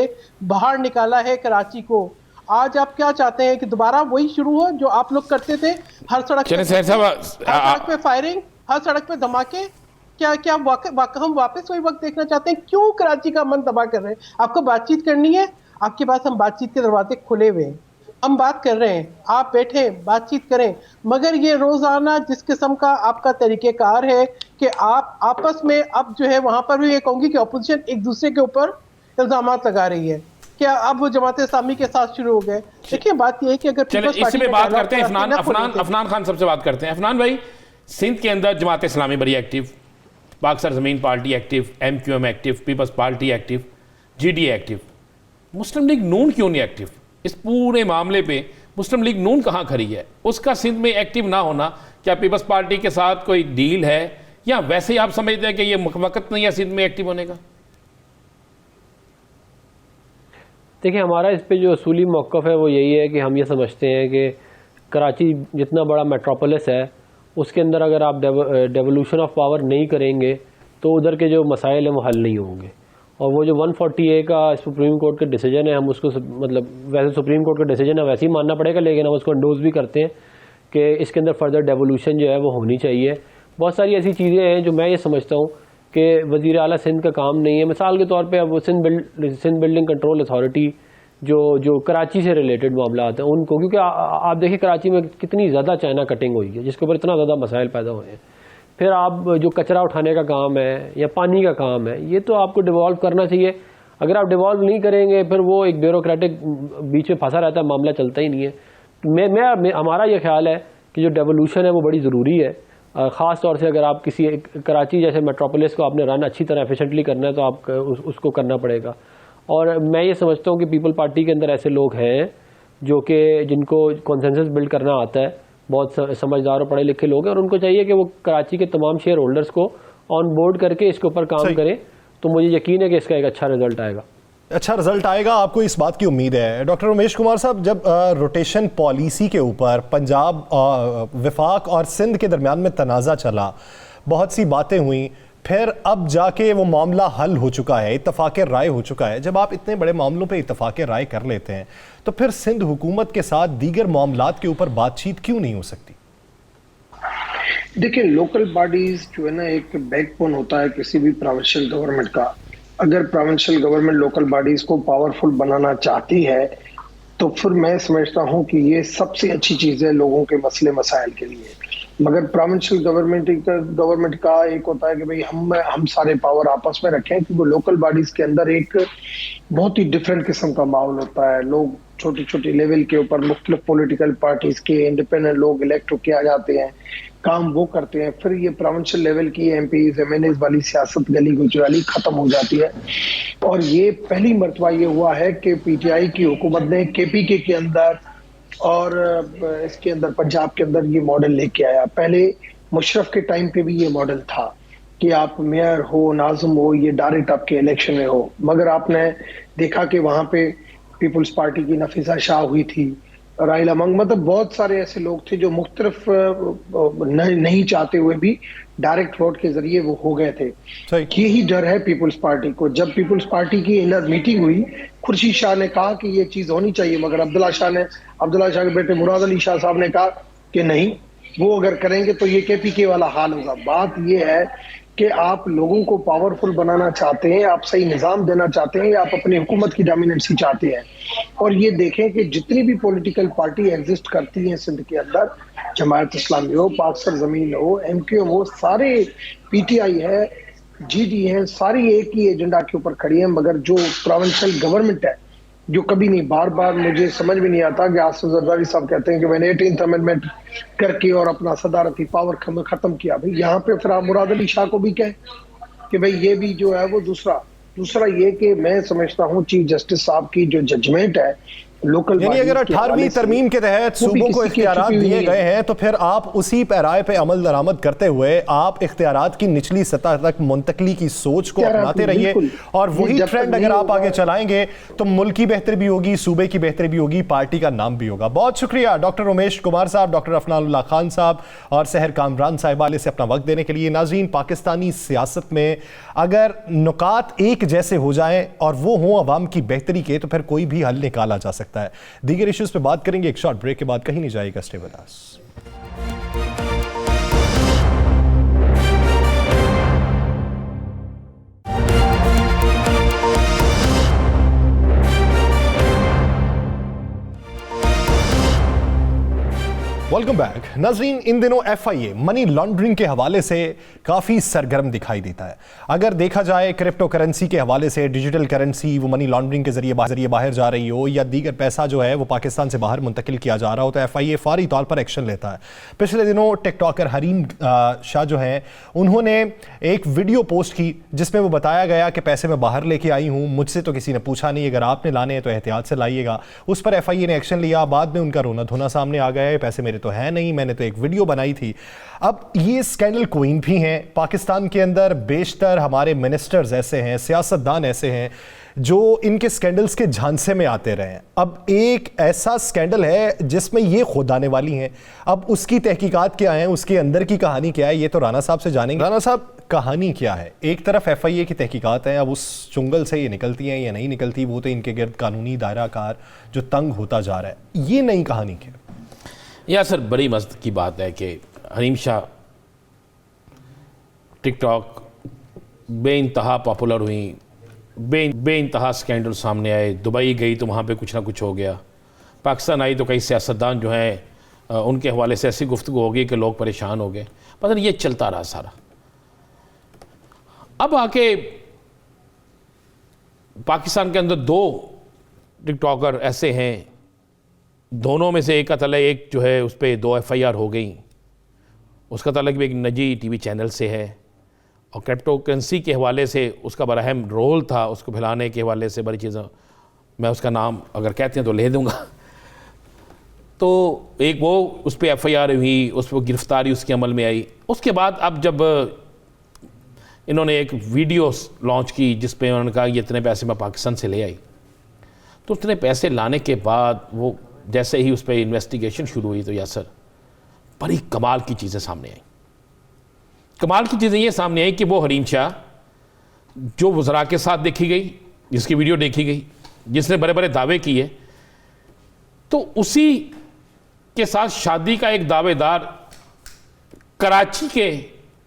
बाहर निकाला है कराची को, आज आप क्या चाहते हैं कि दोबारा वही शुरू हो जो आप लोग करते थे? हर सड़क पे फायरिंग, हर सड़क पे धमाके। क्या हम वापस वही वक्त देखना चाहते हैं? क्यों कराची का मन तबाह कर रहे हैं? आपको बातचीत करनी है, आपके पास हम बातचीत के दरवाजे खुले हुए हैं, हम बात कर रहे हैं, आप बैठे बातचीत करें। मगर ये रोजाना जिस किस्म का आपका तरीकेकार है कि आप आपस में, अब जो है वहां पर भी ये कहूंगी कि अपोजिशन एक दूसरे के ऊपर इल्जामात लगा रही है। क्या अब वो जमात इस्लामी के साथ शुरू हो गए? देखिए बात ये है कि अगर इसी पे बात करते हैं, अफनान खान सबसे बात करते हैं। अफनान भाई, सिंध के अंदर जमात इस्लामी बड़ी active, Pakistan Zameen party active, MQM active, peoples party active, GDA active, Muslim League Noon क्यों नहीं एक्टिव? इस पूरे मामले पे मुस्लिम लीग नून कहाँ खड़ी है? उसका सिंध में एक्टिव ना होना क्या पीपल्स पार्टी के साथ कोई डील है, या वैसे ही आप समझते हैं कि ये वक्त नहीं है सिंध में एक्टिव होने का? देखिए हमारा इस पे जो असूली मौक़िफ़ है वो यही है कि हम ये समझते हैं कि कराची जितना बड़ा मेट्रोपोलिस है उसके अंदर अगर आप डेवोल्यूशन ऑफ पावर नहीं करेंगे तो उधर के जो मसाइल हैं वो हल नहीं होंगे। और वो जो 140A का सुप्रीम कोर्ट का डिसीजन है, हम उसको मतलब वैसे सुप्रीम कोर्ट का डिसीजन है वैसे ही मानना पड़ेगा, लेकिन हम उसको एंडोर्स भी करते हैं कि इसके अंदर फर्दर डेवोल्यूशन जो है वो होनी चाहिए। बहुत सारी ऐसी चीज़ें हैं जो मैं ये समझता हूँ कि वज़ीर आला सिंध का काम नहीं है। मिसाल के तौर पे अब सिंध बिल्डिंग कंट्रोल अथॉरिटी जो कराची से रिलेटेड मामला आते हैं उनको, क्योंकि आप देखिए कराची में कितनी ज़्यादा चाइना कटिंग हुई है जिसके ऊपर इतना ज़्यादा मसाइल पैदा हुए हैं। फिर आप जो कचरा उठाने का काम है या पानी का काम है, ये तो आपको डिवॉल्व करना चाहिए। अगर आप डिवॉल्व नहीं करेंगे फिर वो एक ब्यूरोक्रेटिक बीच में फंसा रहता है, मामला चलता ही नहीं है। हमारा ये ख्याल है कि जो डेवोल्यूशन है वो बड़ी ज़रूरी है, ख़ास तौर से अगर आप किसी कराची जैसे मेट्रोपोलिस को आपने रन अच्छी तरह एफिशिएंटली करना है तो आप उसको करना पड़ेगा। और मैं ये समझता हूँ कि पीपल पार्टी के अंदर ऐसे लोग हैं जो कि जिनको कॉन्सेंसस बिल्ड करना आता है, बहुत समझदार और पढ़े लिखे लोग हैं, और उनको चाहिए कि वो कराची के तमाम शेयर होल्डर्स को ऑन बोर्ड करके इसके ऊपर काम करें। तो मुझे यकीन है कि इसका एक अच्छा रिजल्ट आएगा। अच्छा रिजल्ट आएगा, आपको इस बात की उम्मीद है? डॉक्टर उमेश कुमार साहब, जब रोटेशन पॉलिसी के ऊपर पंजाब, वफाक और सिंध के दरमियान में तनाज़ा चला, बहुत सी बातें हुई, फिर अब जाके वो मामला हल हो चुका है, इत्तफाक राय हो चुका है। जब आप इतने बड़े मामलों पे इत्तफाक राय कर लेते हैं तो फिर सिंध हुकूमत के साथ दीगर मामलात के ऊपर बातचीत क्यों नहीं हो सकती? देखिए लोकल बॉडीज जो है ना, एक बैकबोन होता है किसी भी प्रोविंशियल गवर्नमेंट का। अगर प्रोविंशियल गवर्नमेंट लोकल बॉडीज को पावरफुल बनाना चाहती है तो फिर मैं समझता हूँ कि ये सबसे अच्छी चीज़ है लोगों के मसले मसाइल के लिए। मगर प्रोविंशियल गवर्नमेंट का एक होता है कि भाई हम सारे पावर आपस में रखें, कि वो लोकल बॉडीज के अंदर एक बहुत ही डिफरेंट किस्म का माहौल होता है। लोग छोटी छोटी लेवल के ऊपर मुख्तलिफ पॉलिटिकल पार्टीज के इंडिपेंडेंट लोग इलेक्ट होके आ जाते हैं, काम वो करते हैं। फिर ये प्रोविंशियल लेवल की MPs MNAs वाली सियासत गली गुजराली खत्म हो जाती है। और ये पहली मरतबा ये हुआ है कि PTI की हुकूमत ने KPK के अंदर और इसके अंदर पंजाब के अंदर ये मॉडल लेके आया। पहले मुशर्रफ के टाइम पे भी ये मॉडल था कि आप मेयर हो, नाज़िम हो, ये डायरेक्ट आपके इलेक्शन में हो। मगर आपने देखा कि वहां पे पीपल्स पार्टी की नफीसा शाह हुई थी, राइल अमंग, मतलब बहुत सारे ऐसे लोग थे जो मुख्तलिफ नहीं चाहते हुए भी डायरेक्ट वोट के जरिए वो हो गए थे। यही डर है पीपल्स पार्टी को। जब पीपल्स पार्टी की इनर मीटिंग हुई, खुर्शीद शाह ने कहा कि ये चीज होनी चाहिए, मगर अब्दुल्ला शाह के बेटे मुराद अली शाह साहब ने कहा कि नहीं, वो अगर करेंगे तो ये KPK वाला हाल होगा। बात ये है कि आप लोगों को पावरफुल बनाना चाहते हैं, आप सही निज़ाम देना चाहते हैं, या आप अपनी हुकूमत की डोमिनेंसी चाहते हैं। और ये देखें कि जितनी भी पॉलिटिकल पार्टी एग्जिस्ट करती हैं सिंध के अंदर, जमायत इस्लामी हो, पाक सरजमीन हो, MQM हो, सारे PTI है, GD है, सारी एक ही एजेंडा के ऊपर खड़ी है। मगर जो प्रोविंशियल गवर्नमेंट है, जो कभी नहीं, बार बार मुझे समझ में नहीं आता कि आसिफ जरदारी साहब कहते हैं कि मैंने 18th अमेंडमेंट करके और अपना सदारती पावर खत्म किया। भाई यहाँ पे फिर आप मुराद अली शाह को भी कहें कि भाई ये भी जो है वो दूसरा ये कि मैं समझता हूँ चीफ जस्टिस साहब की जो जजमेंट है लोकल, यानी अगर 18वीं तरमीम के तहत सूबों को इख्तियारात दिए गए हैं तो फिर आप उसी पैराए पे अमल दरामद करते हुए आप इख्तियारात की निचली सतह तक मुंतकली की सोच को अपनाते रहिए, और वही ट्रेंड अगर आप आगे चलाएंगे तो मुल्क की बेहतरी भी होगी, सूबे की बेहतरी भी होगी, पार्टी का नाम भी होगा। बहुत शुक्रिया डॉक्टर उमेश कुमार साहब, डॉक्टर अफनानुल्लाह खान साहब और सहर कामरान साहिबाले से अपना वक्त देने के लिए। नाज़रीन, पाकिस्तानी सियासत में अगर नुकात एक जैसे हो जाएं और वो हों अवाम की बेहतरी के, तो फिर कोई भी हल निकाला जा सकता है। दीगर इश्यूज पे बात करेंगे एक शॉर्ट ब्रेक के बाद, कहीं नहीं जाएगा, stay with us. Welcome back. नाज़रीन, इन दिनों FIA मनी लॉन्ड्रिंग के हवाले से काफ़ी सरगर्म दिखाई देता है। अगर देखा जाए क्रिप्टो करेंसी के हवाले से, डिजिटल करेंसी वो मनी लॉन्ड्रिंग के जरिए बाहर जा रही हो, या दीगर पैसा जो है वो पाकिस्तान से बाहर मुंतकिल किया जा रहा हो, तो FIA फौरी तौर पर एक्शन लेता है। पिछले दिनों टिकटॉकर हरीम शाह जो हैं, उन्होंने एक वीडियो पोस्ट की जिसमें वो बताया गया कि पैसे मैं बाहर लेके आई हूँ, मुझसे तो किसी ने पूछा नहीं, अगर आपने लाने हैं तो एहतियात से लाइएगा। उस पर FIA ने एक्शन लिया। बाद में उनका रोना धोना सामने आ गया है, पैसे मेरे तो है नहीं, मैंने तो एक वीडियो बनाई थी। अब ये स्कैंडल क्वीन भी हैं पाकिस्तान के अंदर। बेशतर हमारे मिनिस्टर्स ऐसे हैं, सियासतदान ऐसे हैं जो इनके स्कैंडल्स के झांसे में आते रहे हैं। अब एक ऐसा स्कैंडल है जिसमें ये खुद आने वाली हैं। अब उसकी तहकीकात क्या है, उसके अंदर की कहानी क्या है, ये तो राना साहब से जानेंगे। राना साहब, कहानी क्या है? एक तरफ FIA की तहकीकात है, अब उस चुंगल से ये निकलती हैं या नहीं निकलती, वो तो इनके गिर्द कानूनी दायरा कार जो तंग होता जा रहा है। ये नई कहानी क्या? या सर, बड़ी मस्त की बात है कि हरीम शाह टिकटॉक बेइंतहा पॉपुलर हुई, बेइंतहा स्कैंडल सामने आए। दुबई गई तो वहाँ पे कुछ ना कुछ हो गया, पाकिस्तान आई तो कई सियासतदान जो हैं उनके हवाले से ऐसी गुफ्तगू हो गई कि लोग परेशान हो गए। पता नहीं, ये चलता रहा सारा। अब आके पाकिस्तान के अंदर 2 टिकटॉकर ऐसे हैं, दोनों में से एक का तलब, एक जो है उस पर 2 FIR हो गई, उसका तलब भी एक निजी TV चैनल से है, और क्रिप्टो करेंसी के हवाले से उसका बड़ा अहम रोल था, उसको फैलाने के हवाले से बड़ी चीज़ें, मैं उसका नाम अगर कहते हैं तो ले दूंगा। तो एक वो उस पर FIR हुई, उस पर गिरफ्तारी उसके अमल में आई। उसके बाद अब जब इन्होंने एक वीडियो लॉन्च की जिस पे उन्होंने कहा ये इतने पैसे मैं पाकिस्तान से ले आई, तो उतने पैसे लाने के बाद वो जैसे ही उस पर इन्वेस्टिगेशन शुरू हुई तो यासर बड़ी कमाल की चीज़ें सामने आई। कमाल की चीज़ें ये सामने आई कि वो हरीम शाह जो वज़रा के साथ देखी गई, जिसकी वीडियो देखी गई, जिसने बड़े बड़े दावे किए, तो उसी के साथ शादी का एक दावेदार कराची के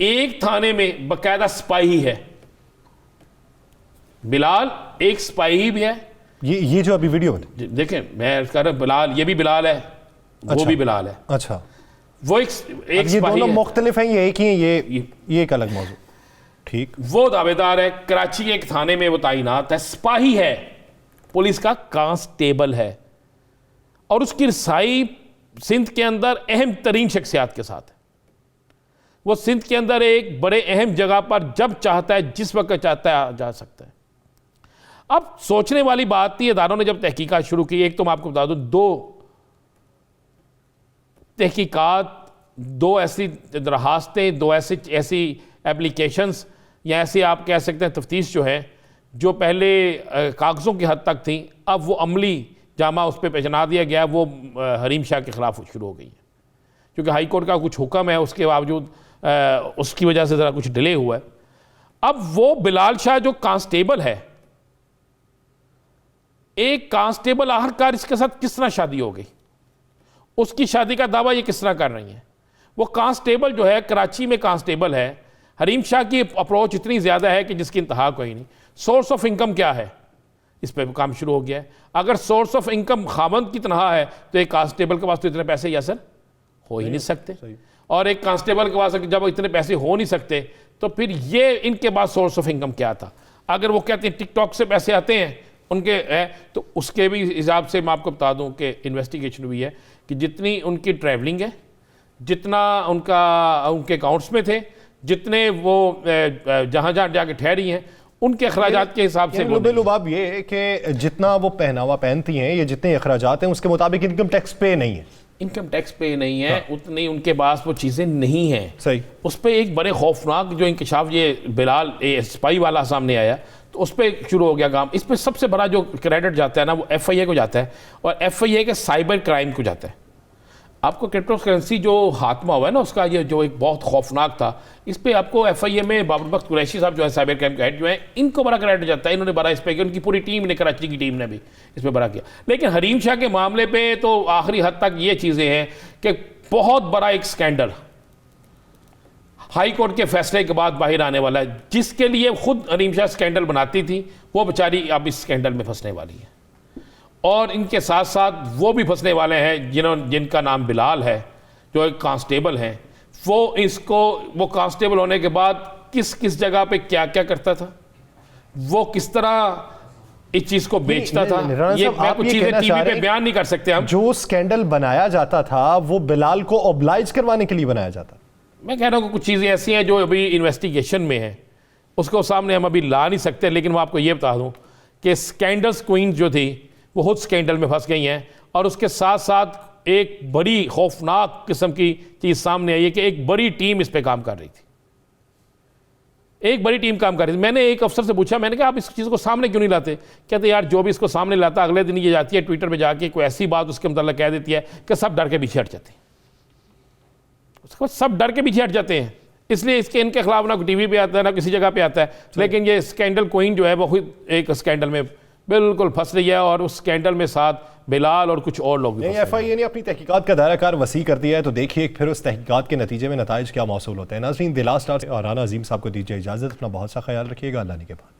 एक थाने में बाकायदा सिपाही है। बिलाल एक सिपाही भी है। ये जो अभी वीडियो देखें, मैं कह रहा बिलाल, ये भी बिलाल है, वो अच्छा, भी बिलाल है। अच्छा, वो एक ये दोनों मुख्तलिफ हैं, ये एक ही हैं, ये एक अलग मौजूद। ठीक, वो दावेदार है, कराची के एक थाने में वो तैनात है, सिपाही है, पुलिस का कांस्टेबल है, और उसकी रसाई सिंध के अंदर अहम तरीन शख्सियात के साथ है। वो सिंध के अंदर एक बड़े अहम जगह पर जब चाहता है, जिस वक्त चाहता है, आ जा सकता है। अब सोचने वाली बात थी, इदारों ने जब तहकीकात शुरू की, एक तो मैं आपको बता दूं, 2 तहकीकात, 2 ऐसी दरखास्तें, 2 ऐसी एप्लीकेशंस, या ऐसी आप कह सकते हैं तफ्तीश जो है, जो पहले कागज़ों की हद तक थी, अब वो अमली जामा उस पर पहना दिया गया, वो हरीम शाह के ख़िलाफ़ शुरू हो गई है। क्योंकि हाई कोर्ट का कुछ हुक्म है, उसके बावजूद उसकी वजह से ज़रा कुछ डिले हुआ है। अब वो बिलाल शाह जो कांस्टेबल है, एक कांस्टेबल आखिरकार इसके साथ किस तरह शादी हो गई, उसकी शादी का दावा ये किस तरह कर रही है। वो कांस्टेबल जो है, कराची में कांस्टेबल है, हरीम शाह की अप्रोच इतनी ज़्यादा है कि जिसकी इंतहा कोई नहीं। सोर्स ऑफ इनकम क्या है, इस पर काम शुरू हो गया है। अगर सोर्स ऑफ इनकम खामंद की तनहा है तो एक कांस्टेबल के पास तो इतने पैसे यासर हो ही नहीं सकते, और एक कांस्टेबल के पास जब इतने पैसे हो नहीं सकते तो फिर ये इनके पास सोर्स ऑफ इनकम क्या था। अगर वो कहते हैं टिकटॉक से पैसे आते हैं उनके है, तो उसके भी हिसाब से मैं आपको बता दूं कि इन्वेस्टिगेशन हुई है कि जितनी उनकी ट्रैवलिंग है, जितना उनके अकाउंट्स में थे, जितने वो जहाँ जहाँ जाके ठहरी हैं उनके अखराजात के हिसाब से लुबाब ये है कि जितना वो पहनावा पहनती हैं, ये जितने अखराजात हैं उसके मुताबिक इनकम टैक्स पे नहीं है, इनकम टैक्स पे नहीं है। हाँ। उतनी उनके पास वो चीज़ें नहीं हैं। सही। उस पर एक बड़े खौफनाक जो इंकशाफ ये बिलाल स्पाई वाला सामने आया तो उस पर शुरू हो गया काम। इस पर सबसे बड़ा जो क्रेडिट जाता है ना वो FIA को जाता है, और FIA के साइबर क्राइम को जाता है। आपको क्रिप्टो करेंसी जो हाथमा हुआ है ना उसका ये जो एक बहुत खौफनाक था, इस पे आपको FIA में बाबर बख्त कुरैशी साहब जो है साइबर क्राइम के हेड जो है, इनको बड़ा क्रेडिट जाता है। इन्होंने बड़ा इस पर, उनकी पूरी टीम ने, कराची की टीम ने भी इस पर बड़ा किया। लेकिन हरीम शाह के मामले पे तो आखिरी हद तक ये चीज़ें हैं कि बहुत बड़ा एक स्कैंडल हाई कोर्ट के फैसले के बाद बाहर आने वाला है, जिसके लिए खुद हरीम शाह स्कैंडल बनाती थी, वो बेचारी अब इस स्कैंडल में फंसने वाली है। और इनके साथ साथ वो भी फंसने वाले हैं जिनका नाम बिलाल है, जो एक कांस्टेबल हैं। वो कांस्टेबल होने के बाद किस किस जगह पे क्या क्या करता था, वो किस तरह इस चीज को बेचता था, ये मैं कुछ चीजें टीवी पे बयान नहीं कर सकते हम। जो स्कैंडल बनाया जाता था वो बिलाल को ऑब्लाइज करवाने के लिए बनाया जाता। मैं कह रहा हूँ कि कुछ चीजें ऐसी हैं जो अभी इन्वेस्टिगेशन में है, उसको सामने हम अभी ला नहीं सकते। लेकिन मैं आपको ये बता दूं कि स्कैंडल्स क्वीन जो थी वो खुद स्कैंडल में फंस गई हैं, और उसके साथ साथ एक बड़ी खौफनाक किस्म की चीज़ सामने आई है कि एक बड़ी टीम इस पे काम कर रही थी, एक बड़ी टीम काम कर रही थी। मैंने एक अफसर से पूछा, मैंने कहा आप इस चीज़ को सामने क्यों नहीं लाते? कहते यार जो भी इसको सामने लाता अगले दिन ये जाती है ट्विटर पे जाके कोई ऐसी बात उसके मतलब कह देती है कि सब डर के पीछे हट जाते हैं, उसके बाद सब डर के पीछे हट जाते हैं। इसलिए इनके खिलाफ ना टीवी पे आता है ना किसी जगह पे आता है। लेकिन ये स्कैंडल क्वीन जो है वो खुद एक स्कैंडल में बिल्कुल फंस रही है, और उस स्कैंडल में साथ बिलाल और कुछ और लोग भी। FIA ने अपनी तहकीकात का दायरा कार वसी कर दिया है, तो देखिए फिर उस तहकीकात के नतीजे में नताइज क्या मौसूल होते हैं। नाज़रीन, दिलास्टार और राना अजीम साहब को दीजिए इजाज़त। अपना बहुत सा ख्याल रखिएगा। अल्लाह ने के बाद।